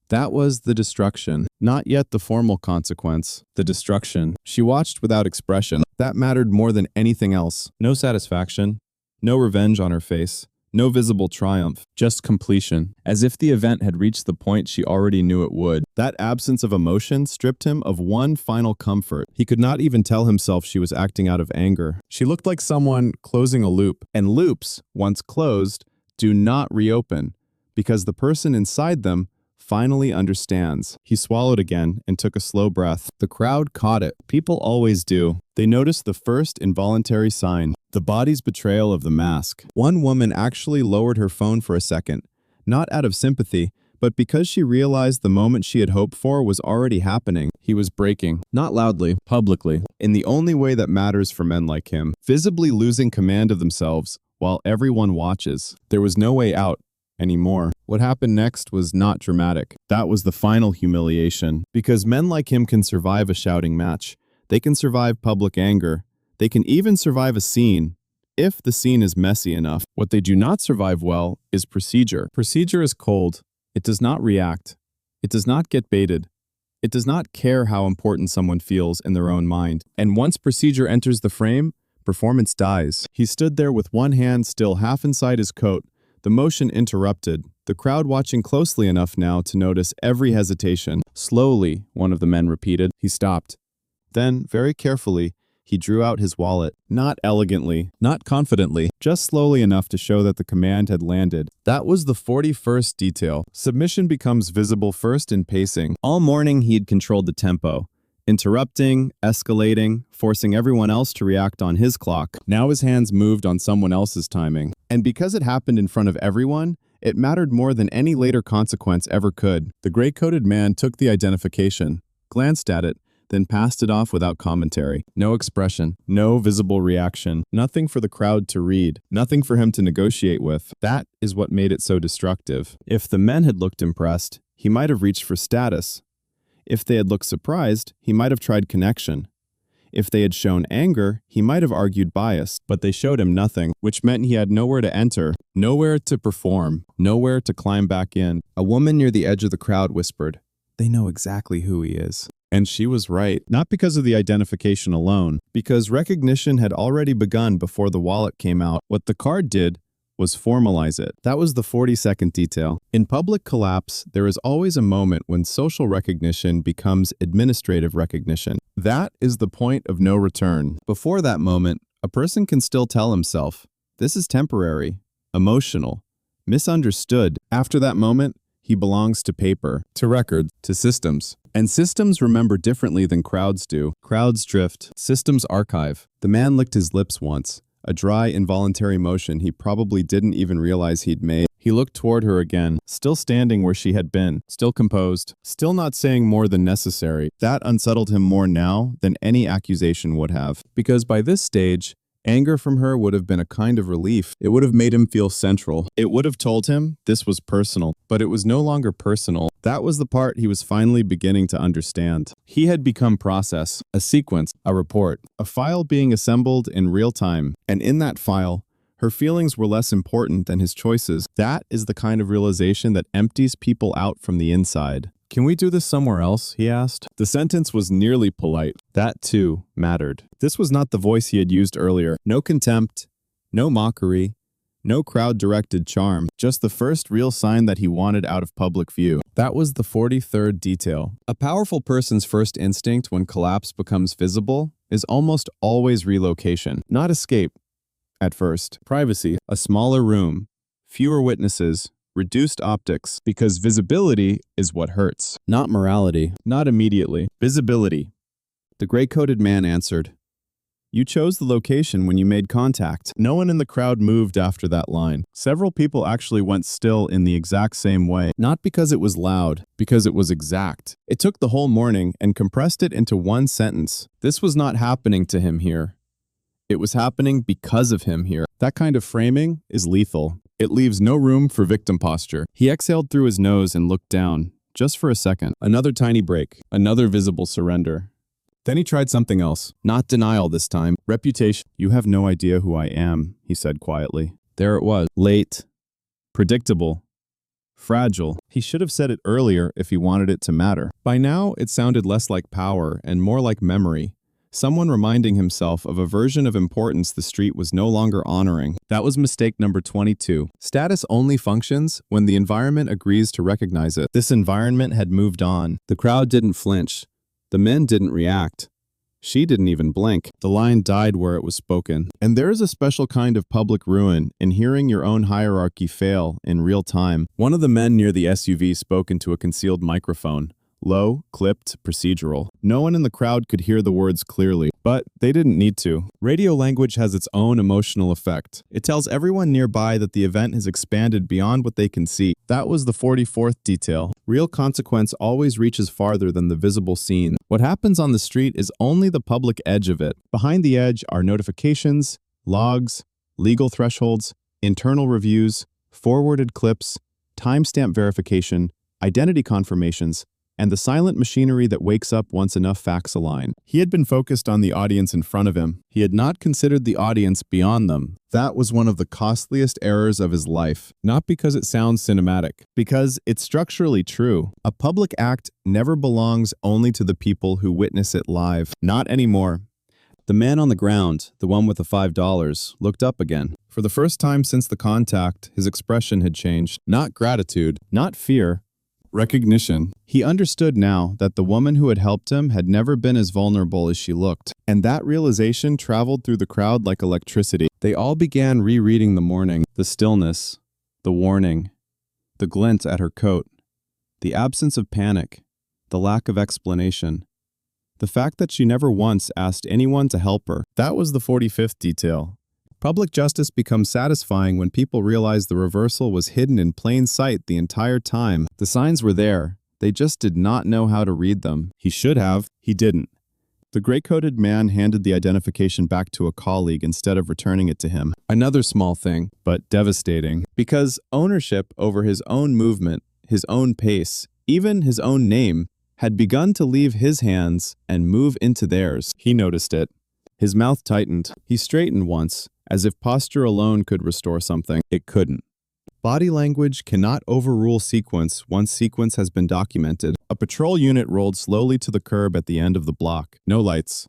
That was the destruction, not yet the formal consequence. The destruction. She watched without expression. That mattered more than anything else. No satisfaction, no revenge on her face. No visible triumph, just completion, as if the event had reached the point she already knew it would. That absence of emotion stripped him of one final comfort. He could not even tell himself she was acting out of anger. She looked like someone closing a loop, and loops, once closed, do not reopen, because the person inside them finally understands. He swallowed again and took a slow breath. The crowd caught it. People always do. They noticed the first involuntary sign, the body's betrayal of the mask. One woman actually lowered her phone for a second, not out of sympathy, but because she realized the moment she had hoped for was already happening. He was breaking, not loudly, publicly, in the only way that matters for men like him, visibly losing command of themselves while everyone watches. There was no way out anymore. What happened next was not dramatic. That was the final humiliation. Because men like him can survive a shouting match. They can survive public anger. They can even survive a scene, if the scene is messy enough. What they do not survive well is procedure. Procedure is cold. It does not react. It does not get baited. It does not care how important someone feels in their own mind. And once procedure enters the frame, performance dies. He stood there with one hand still half inside his coat, the motion interrupted, the crowd watching closely enough now to notice every hesitation. Slowly, one of the men repeated. He stopped. Then, very carefully, he drew out his wallet. Not elegantly, not confidently, just slowly enough to show that the command had landed. That was the 41st detail. Submission becomes visible first in pacing. All morning he had controlled the tempo, interrupting, escalating, forcing everyone else to react on his clock. Now his hands moved on someone else's timing. And because it happened in front of everyone, it mattered more than any later consequence ever could. The gray-coated man took the identification, glanced at it, then passed it off without commentary. No expression, no visible reaction, nothing for the crowd to read, nothing for him to negotiate with. That is what made it so destructive. If the men had looked impressed, he might have reached for status. If they had looked surprised, he might have tried connection. If they had shown anger, he might have argued bias, but they showed him nothing, which meant he had nowhere to enter, nowhere to perform, nowhere to climb back in. A woman near the edge of the crowd whispered, "They know exactly who he is." And she was right, not because of the identification alone, because recognition had already begun before the wallet came out. What the card did was formalize it. That was the 42nd detail. In public collapse, there is always a moment when social recognition becomes administrative recognition. That is the point of no return. Before that moment, a person can still tell himself, this is temporary, emotional, misunderstood. After that moment, he belongs to paper, to record, to systems. And systems remember differently than crowds do. Crowds drift, systems archive. The man licked his lips once, a dry, involuntary motion he probably didn't even realize he'd made. He looked toward her again, still standing where she had been, still composed, still not saying more than necessary. That unsettled him more now than any accusation would have. Because by this stage, anger from her would have been a kind of relief. It would have made him feel central. It would have told him this was personal, but it was no longer personal. That was the part he was finally beginning to understand. He had become process, a sequence, a report, a file being assembled in real time. And in that file, her feelings were less important than his choices. That is the kind of realization that empties people out from the inside. "Can we do this somewhere else?" he asked. The sentence was nearly polite. That, too, mattered. This was not the voice he had used earlier. No contempt, no mockery, no crowd-directed charm. Just the first real sign that he wanted out of public view. That was the 43rd detail. A powerful person's first instinct when collapse becomes visible is almost always relocation. Not escape, at first. Privacy, a smaller room, fewer witnesses, reduced optics, because visibility is what hurts. Not morality, not immediately. Visibility. The gray-coated man answered, "You chose the location when you made contact." No one in the crowd moved after that line. Several people actually went still in the exact same way. Not because it was loud, because it was exact. It took the whole morning and compressed it into one sentence. This was not happening to him here. It was happening because of him here. That kind of framing is lethal. It leaves no room for victim posture. He exhaled through his nose and looked down, just for a second. Another tiny break, another visible surrender. Then he tried something else. Not denial this time. Reputation. "You have no idea who I am," he said quietly. There it was. Late. Predictable. Fragile. He should have said it earlier if he wanted it to matter. By now, it sounded less like power and more like memory. Someone reminding himself of a version of importance the street was no longer honoring. That was mistake number 22. Status only functions when the environment agrees to recognize it. This environment had moved on. The crowd didn't flinch. The men didn't react. She didn't even blink. The line died where it was spoken. And there is a special kind of public ruin in hearing your own hierarchy fail in real time. One of the men near the SUV spoke into a concealed microphone. Low, clipped, procedural. No one in the crowd could hear the words clearly, but they didn't need to. Radio language has its own emotional effect. It tells everyone nearby that the event has expanded beyond what they can see. That was the 44th detail. Real consequence always reaches farther than the visible scene. What happens on the street is only the public edge of it. Behind the edge are notifications, logs, legal thresholds, internal reviews, forwarded clips, timestamp verification, identity confirmations, and the silent machinery that wakes up once enough facts align. He had been focused on the audience in front of him. He had not considered the audience beyond them. That was one of the costliest errors of his life. Not because it sounds cinematic, because it's structurally true. A public act never belongs only to the people who witness it live. Not anymore. The man on the ground, the one with the $5, looked up again. For the first time since the contact, his expression had changed. Not gratitude, not fear, recognition. He understood now that the woman who had helped him had never been as vulnerable as she looked. And that realization traveled through the crowd like electricity. They all began rereading the morning, the stillness, the warning, the glint at her coat, the absence of panic, the lack of explanation, the fact that she never once asked anyone to help her. That was the 45th detail. Public justice becomes satisfying when people realize the reversal was hidden in plain sight the entire time. The signs were there. They just did not know how to read them. He should have. He didn't. The gray-coated man handed the identification back to a colleague instead of returning it to him. Another small thing, but devastating. Because ownership over his own movement, his own pace, even his own name, had begun to leave his hands and move into theirs. He noticed it. His mouth tightened. He straightened once, as if posture alone could restore something. It couldn't. Body language cannot overrule sequence once sequence has been documented. A patrol unit rolled slowly to the curb at the end of the block. No lights.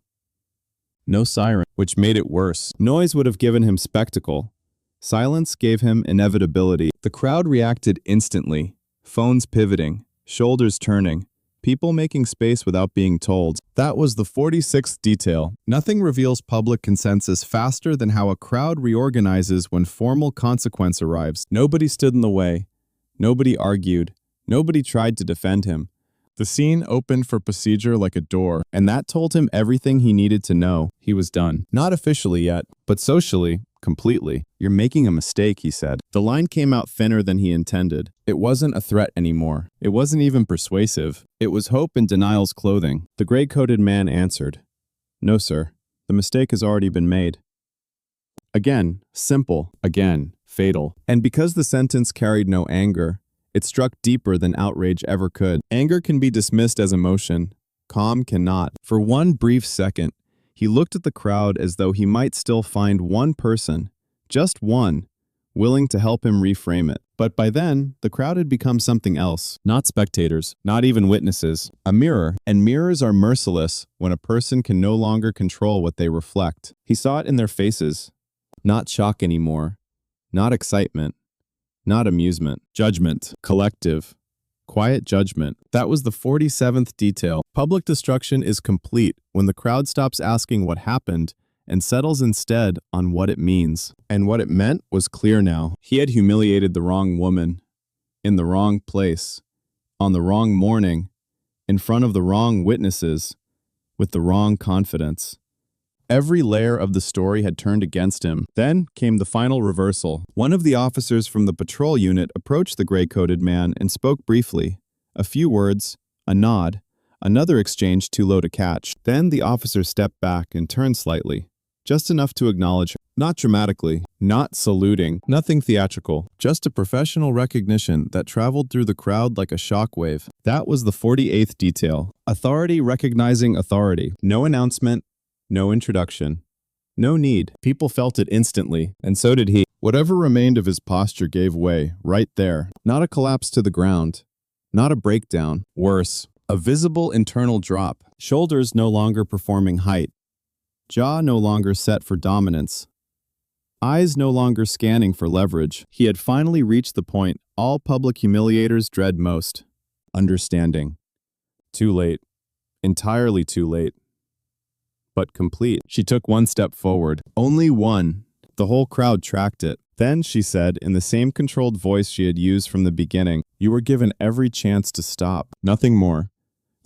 No siren, which made it worse. Noise would have given him spectacle. Silence gave him inevitability. The crowd reacted instantly. Phones pivoting, shoulders turning, people making space without being told. That was the 46th detail. Nothing reveals public consensus faster than how a crowd reorganizes when formal consequence arrives. Nobody stood in the way. Nobody argued. Nobody tried to defend him. The scene opened for procedure like a door, and that told him everything he needed to know. He was done. Not officially yet, but socially, completely. "You're making a mistake," he said. The line came out thinner than he intended. It wasn't a threat anymore. It wasn't even persuasive. It was hope in denial's clothing. The gray-coated man answered, "No, sir. The mistake has already been made." Again, simple. Again, fatal. And because the sentence carried no anger, it struck deeper than outrage ever could. Anger can be dismissed as emotion. Calm cannot. For one brief second, he looked at the crowd as though he might still find one person, just one, willing to help him reframe it. But by then, the crowd had become something else. Not spectators, not even witnesses. A mirror. And mirrors are merciless when a person can no longer control what they reflect. He saw it in their faces. Not shock anymore. Not excitement. Not amusement. Judgment. Collective. Quiet judgment. That was the 47th detail. Public destruction is complete when the crowd stops asking what happened and settles instead on what it means. And what it meant was clear now. He had humiliated the wrong woman, in the wrong place, on the wrong morning, in front of the wrong witnesses, with the wrong confidence. Every layer of the story had turned against him. Then came the final reversal. One of the officers from the patrol unit approached the gray-coated man and spoke briefly. A few words, a nod, another exchange too low to catch. Then the officer stepped back and turned slightly, just enough to acknowledge her. Not dramatically, not saluting, nothing theatrical, just a professional recognition that traveled through the crowd like a shockwave. That was the 48th detail. Authority recognizing authority. No announcement. No introduction. No need. People felt it instantly, and so did he. Whatever remained of his posture gave way, right there. Not a collapse to the ground. Not a breakdown. Worse, a visible internal drop. Shoulders no longer performing height. Jaw no longer set for dominance. Eyes no longer scanning for leverage. He had finally reached the point all public humiliators dread most. Understanding. Too late. Entirely too late. But complete. She took one step forward. Only one. The whole crowd tracked it. Then she said, in the same controlled voice she had used from the beginning, "You were given every chance to stop. Nothing more."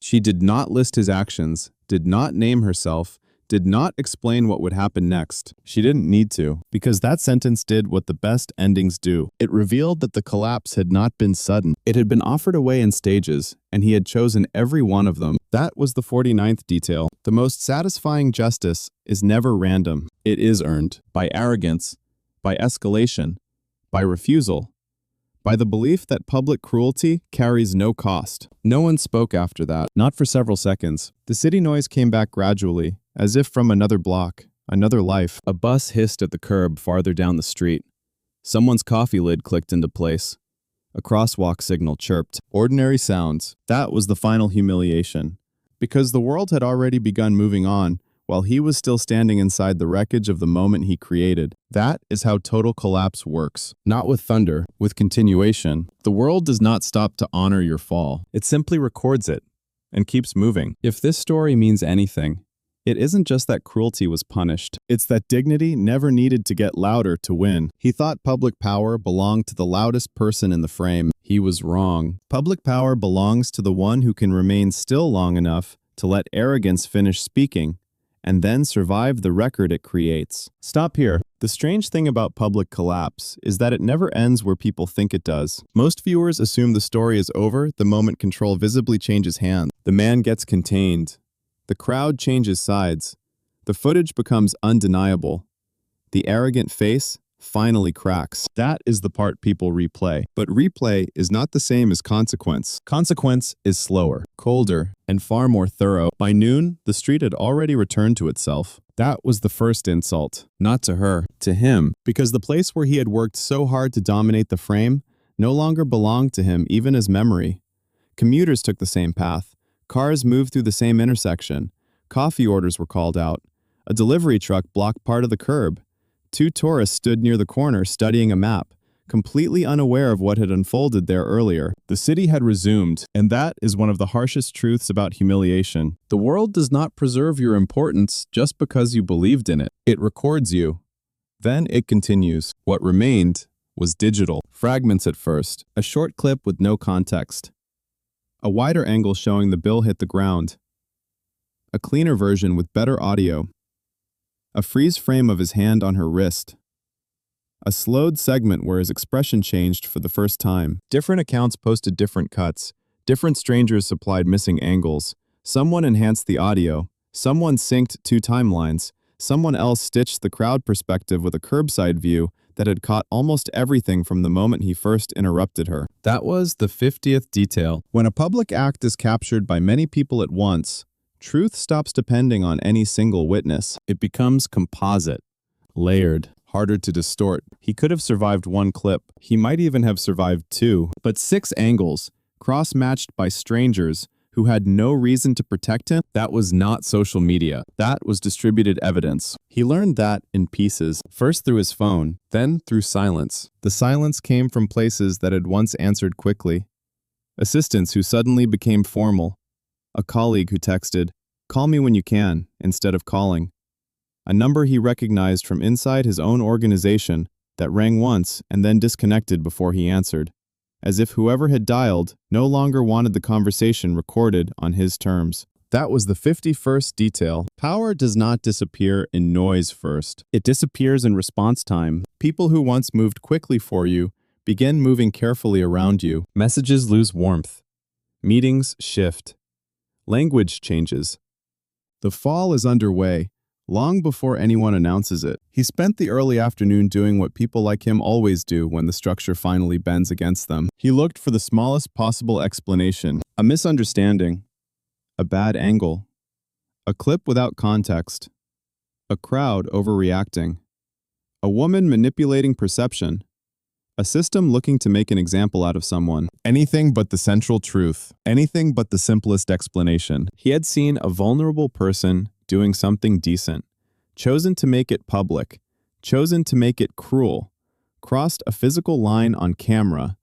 She did not list his actions, did not name herself, did not explain what would happen next. She didn't need to, because that sentence did what the best endings do. It revealed that the collapse had not been sudden. It had been offered away in stages, and he had chosen every one of them. That was the 49th detail. The most satisfying justice is never random. It is earned by arrogance, by escalation, by refusal, by the belief that public cruelty carries no cost. No one spoke after that, not for several seconds. The city noise came back gradually, as if from another block, another life. A bus hissed at the curb farther down the street. Someone's coffee lid clicked into place. A crosswalk signal chirped. Ordinary sounds. That was the final humiliation. Because the world had already begun moving on, while he was still standing inside the wreckage of the moment he created. That is how total collapse works. Not with thunder, with continuation. The world does not stop to honor your fall. It simply records it and keeps moving. If this story means anything, it isn't just that cruelty was punished. It's that dignity never needed to get louder to win. He thought public power belonged to the loudest person in the frame. He was wrong. Public power belongs to the one who can remain still long enough to let arrogance finish speaking, and then survive the record it creates. Stop here. The strange thing about public collapse is that it never ends where people think it does. Most viewers assume the story is over the moment control visibly changes hands. The man gets contained. The crowd changes sides. The footage becomes undeniable. The arrogant face finally cracks. That is the part people replay. But replay is not the same as consequence. Consequence is slower, colder, and far more thorough. By noon, the street had already returned to itself. That was the first insult. Not to her, to him. Because the place where he had worked so hard to dominate the frame no longer belonged to him even as memory. Commuters took the same path. Cars moved through the same intersection. Coffee orders were called out. A delivery truck blocked part of the curb. Two tourists stood near the corner studying a map, completely unaware of what had unfolded there earlier. The city had resumed, and that is one of the harshest truths about humiliation. The world does not preserve your importance just because you believed in it. It records you. Then it continues. What remained was digital. Fragments at first. A short clip with no context. A wider angle showing the bill hit the ground. A cleaner version with better audio. A freeze frame of his hand on her wrist. A slowed segment where his expression changed for the first time. Different accounts posted different cuts. Different strangers supplied missing angles. Someone enhanced the audio. Someone synced two timelines. Someone else stitched the crowd perspective with a curbside view that had caught almost everything from the moment he first interrupted her. That was the 50th detail. When a public act is captured by many people at once, truth stops depending on any single witness. It becomes composite, layered, harder to distort. He could have survived one clip. He might even have survived two. But 6 angles, cross-matched by strangers who had no reason to protect him, that was not social media. That was distributed evidence. He learned that in pieces, first through his phone, then through silence. The silence came from places that had once answered quickly. Assistants who suddenly became formal. A colleague who texted, "Call me when you can," instead of calling. A number he recognized from inside his own organization that rang once and then disconnected before he answered, as if whoever had dialed no longer wanted the conversation recorded on his terms. That was the 51st detail. Power does not disappear in noise first. It disappears in response time. People who once moved quickly for you begin moving carefully around you. Messages lose warmth. Meetings shift. Language changes. The fall is underway, long before anyone announces it. He spent the early afternoon doing what people like him always do when the structure finally bends against them. He looked for the smallest possible explanation. A misunderstanding. A bad angle. A clip without context. A crowd overreacting. A woman manipulating perception. A system looking to make an example out of someone. Anything but the central truth. Anything but the simplest explanation. He had seen a vulnerable person doing something decent. chosen to make it public, chosen to make it cruel, crossed a physical line on camera,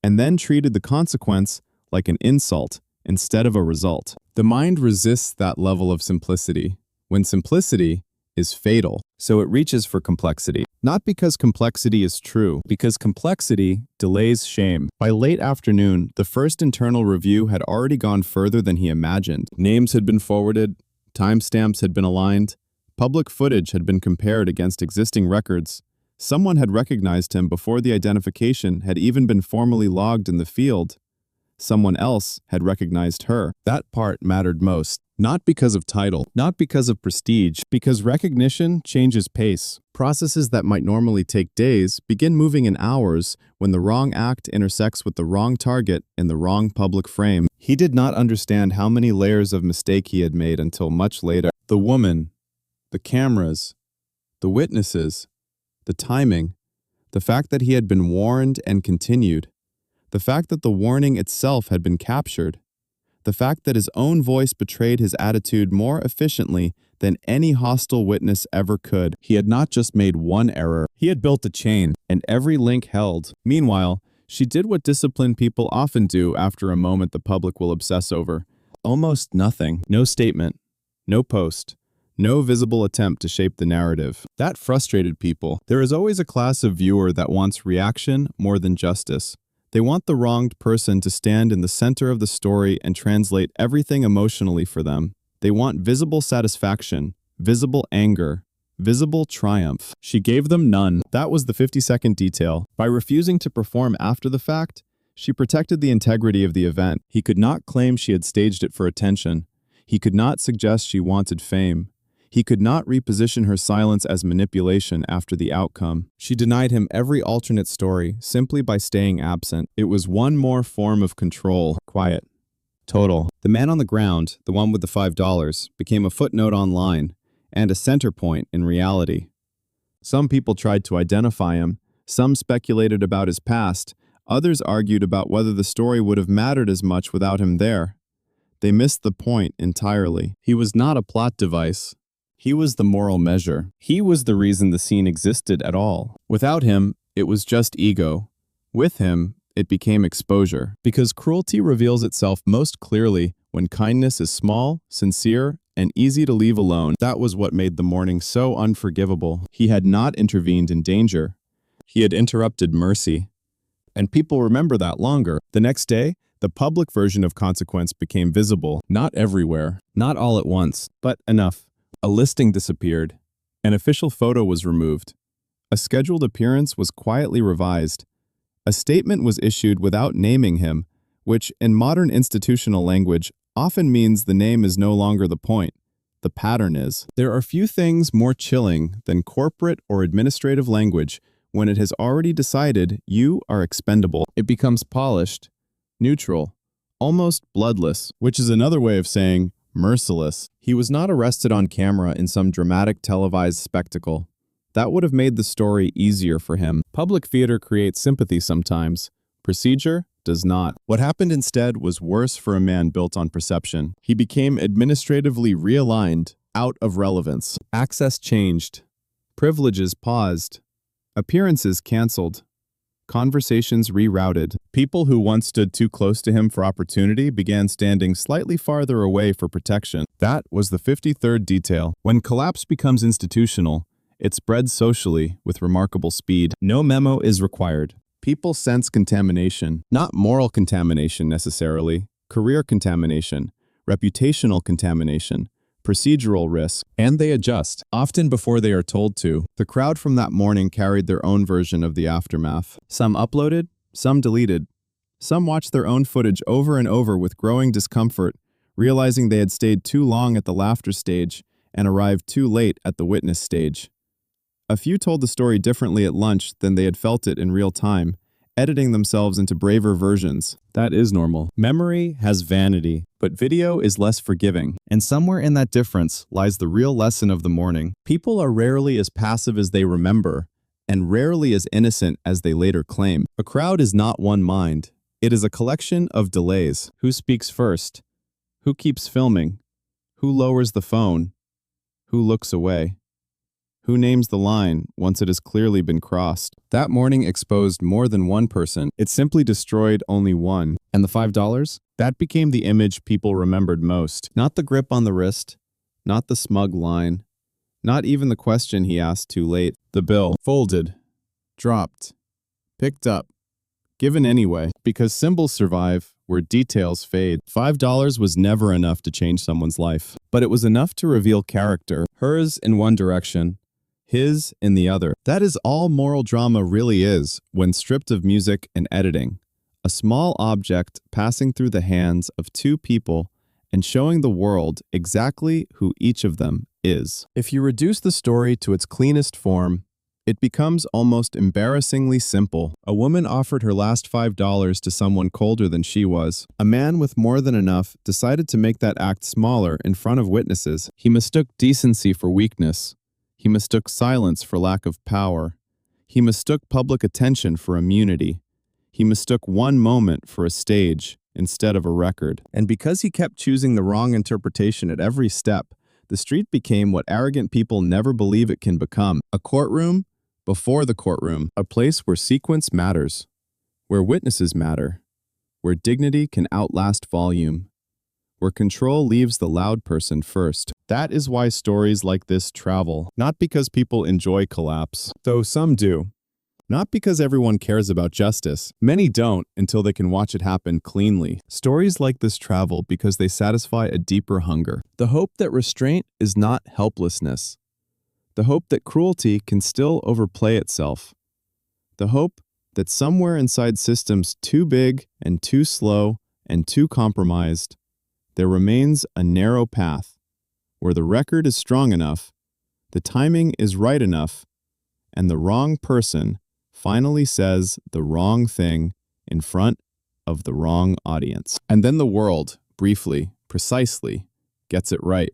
and then treated the consequence like an insult instead of a result. The mind resists that level of simplicity, when simplicity is fatal, so it reaches for complexity. Not because complexity is true, because complexity delays shame. By late afternoon, the first internal review had already gone further than he imagined. Names had been forwarded, timestamps had been aligned, public footage had been compared against existing records. Someone had recognized him before the identification had even been formally logged in the field. Someone else had recognized her. That part mattered most. Not because of title, not because of prestige, because recognition changes pace. Processes that might normally take days begin moving in hours when the wrong act intersects with the wrong target in the wrong public frame. He did not understand how many layers of mistake he had made until much later. The woman, the cameras, the witnesses, the timing, the fact that he had been warned and continued, the fact that the warning itself had been captured, the fact that his own voice betrayed his attitude more efficiently than any hostile witness ever could. He had not just made one error, he had built a chain, and every link held. Meanwhile, she did what disciplined people often do after a moment the public will obsess over. Almost nothing. No statement, no post, no visible attempt to shape the narrative. That frustrated people. There is always a class of viewer that wants reaction more than justice. They want the wronged person to stand in the center of the story and translate everything emotionally for them. They want visible satisfaction, visible anger, visible triumph. She gave them none. That was the 50-second detail. By refusing to perform after the fact, she protected the integrity of the event. He could not claim she had staged it for attention. He could not suggest she wanted fame. He could not reposition her silence as manipulation after the outcome. She denied him every alternate story simply by staying absent. It was one more form of control. Quiet. Total. The man on the ground, the one with the $5, became a footnote online and a center point in reality. Some people tried to identify him. Some speculated about his past. Others argued about whether the story would have mattered as much without him there. They missed the point entirely. He was not a plot device. He was the moral measure. He was the reason the scene existed at all. Without him, it was just ego. With him, it became exposure. Because cruelty reveals itself most clearly when kindness is small, sincere, and easy to leave alone. That was what made the morning so unforgivable. He had not intervened in danger. He had interrupted mercy. And people remember that longer. The next day, the public version of consequence became visible. Not everywhere, not all at once, but enough. A listing disappeared. An official photo was removed. A scheduled appearance was quietly revised. A statement was issued without naming him, which, in modern institutional language, often means the name is no longer the point. The pattern is. There are few things more chilling than corporate or administrative language when it has already decided you are expendable. It becomes polished, neutral, almost bloodless, which is another way of saying merciless. He was not arrested on camera in some dramatic televised spectacle. That would have made the story easier for him. Public theater creates sympathy sometimes. Procedure does not. What happened instead was worse for a man built on perception. He became administratively realigned, out of relevance. Access changed. Privileges paused. Appearances canceled. Conversations rerouted. People who once stood too close to him for opportunity began standing slightly farther away for protection. That was the 53rd detail. When collapse becomes institutional, it spreads socially with remarkable speed. No memo is required. People sense contamination, not moral contamination necessarily, career contamination, reputational contamination, procedural risk, and they adjust, often before they are told to. The crowd from that morning carried their own version of the aftermath. Some uploaded, some deleted. Some watched their own footage over and over with growing discomfort, realizing they had stayed too long at the laughter stage and arrived too late at the witness stage. A few told the story differently at lunch than they had felt it in real time, editing themselves into braver versions. That is normal. Memory has vanity, but video is less forgiving. And somewhere in that difference lies the real lesson of the morning. People are rarely as passive as they remember, and rarely as innocent as they later claim. A crowd is not one mind. It is a collection of delays. Who speaks first? Who keeps filming? Who lowers the phone? Who looks away? Who names the line once it has clearly been crossed? That morning exposed more than one person. It simply destroyed only one. And the $5? That became the image people remembered most. Not the grip on the wrist, not the smug line, not even the question he asked too late. The bill. Folded, dropped, picked up, given anyway, because symbols survive where details fade. $5 was never enough to change someone's life, but it was enough to reveal character. Hers in one direction, his in the other. That is all moral drama really is, when stripped of music and editing. A small object passing through the hands of two people and showing the world exactly who each of them is. If you reduce the story to its cleanest form, it becomes almost embarrassingly simple. A woman offered her last $5 to someone colder than she was. A man with more than enough decided to make that act smaller in front of witnesses. He mistook decency for weakness. He mistook silence for lack of power. He mistook public attention for immunity. He mistook one moment for a stage instead of a record. And because he kept choosing the wrong interpretation at every step, the street became what arrogant people never believe it can become. A courtroom before the courtroom. A place where sequence matters, where witnesses matter, where dignity can outlast volume, where control leaves the loud person first. That is why stories like this travel, not because people enjoy collapse, though some do. Not because everyone cares about justice. Many don't until they can watch it happen cleanly. Stories like this travel because they satisfy a deeper hunger. The hope that restraint is not helplessness. The hope that cruelty can still overplay itself. The hope that somewhere inside systems too big and too slow and too compromised, there remains a narrow path where the record is strong enough, the timing is right enough, and the wrong person finally says the wrong thing in front of the wrong audience. And then the world, briefly, precisely, gets it right.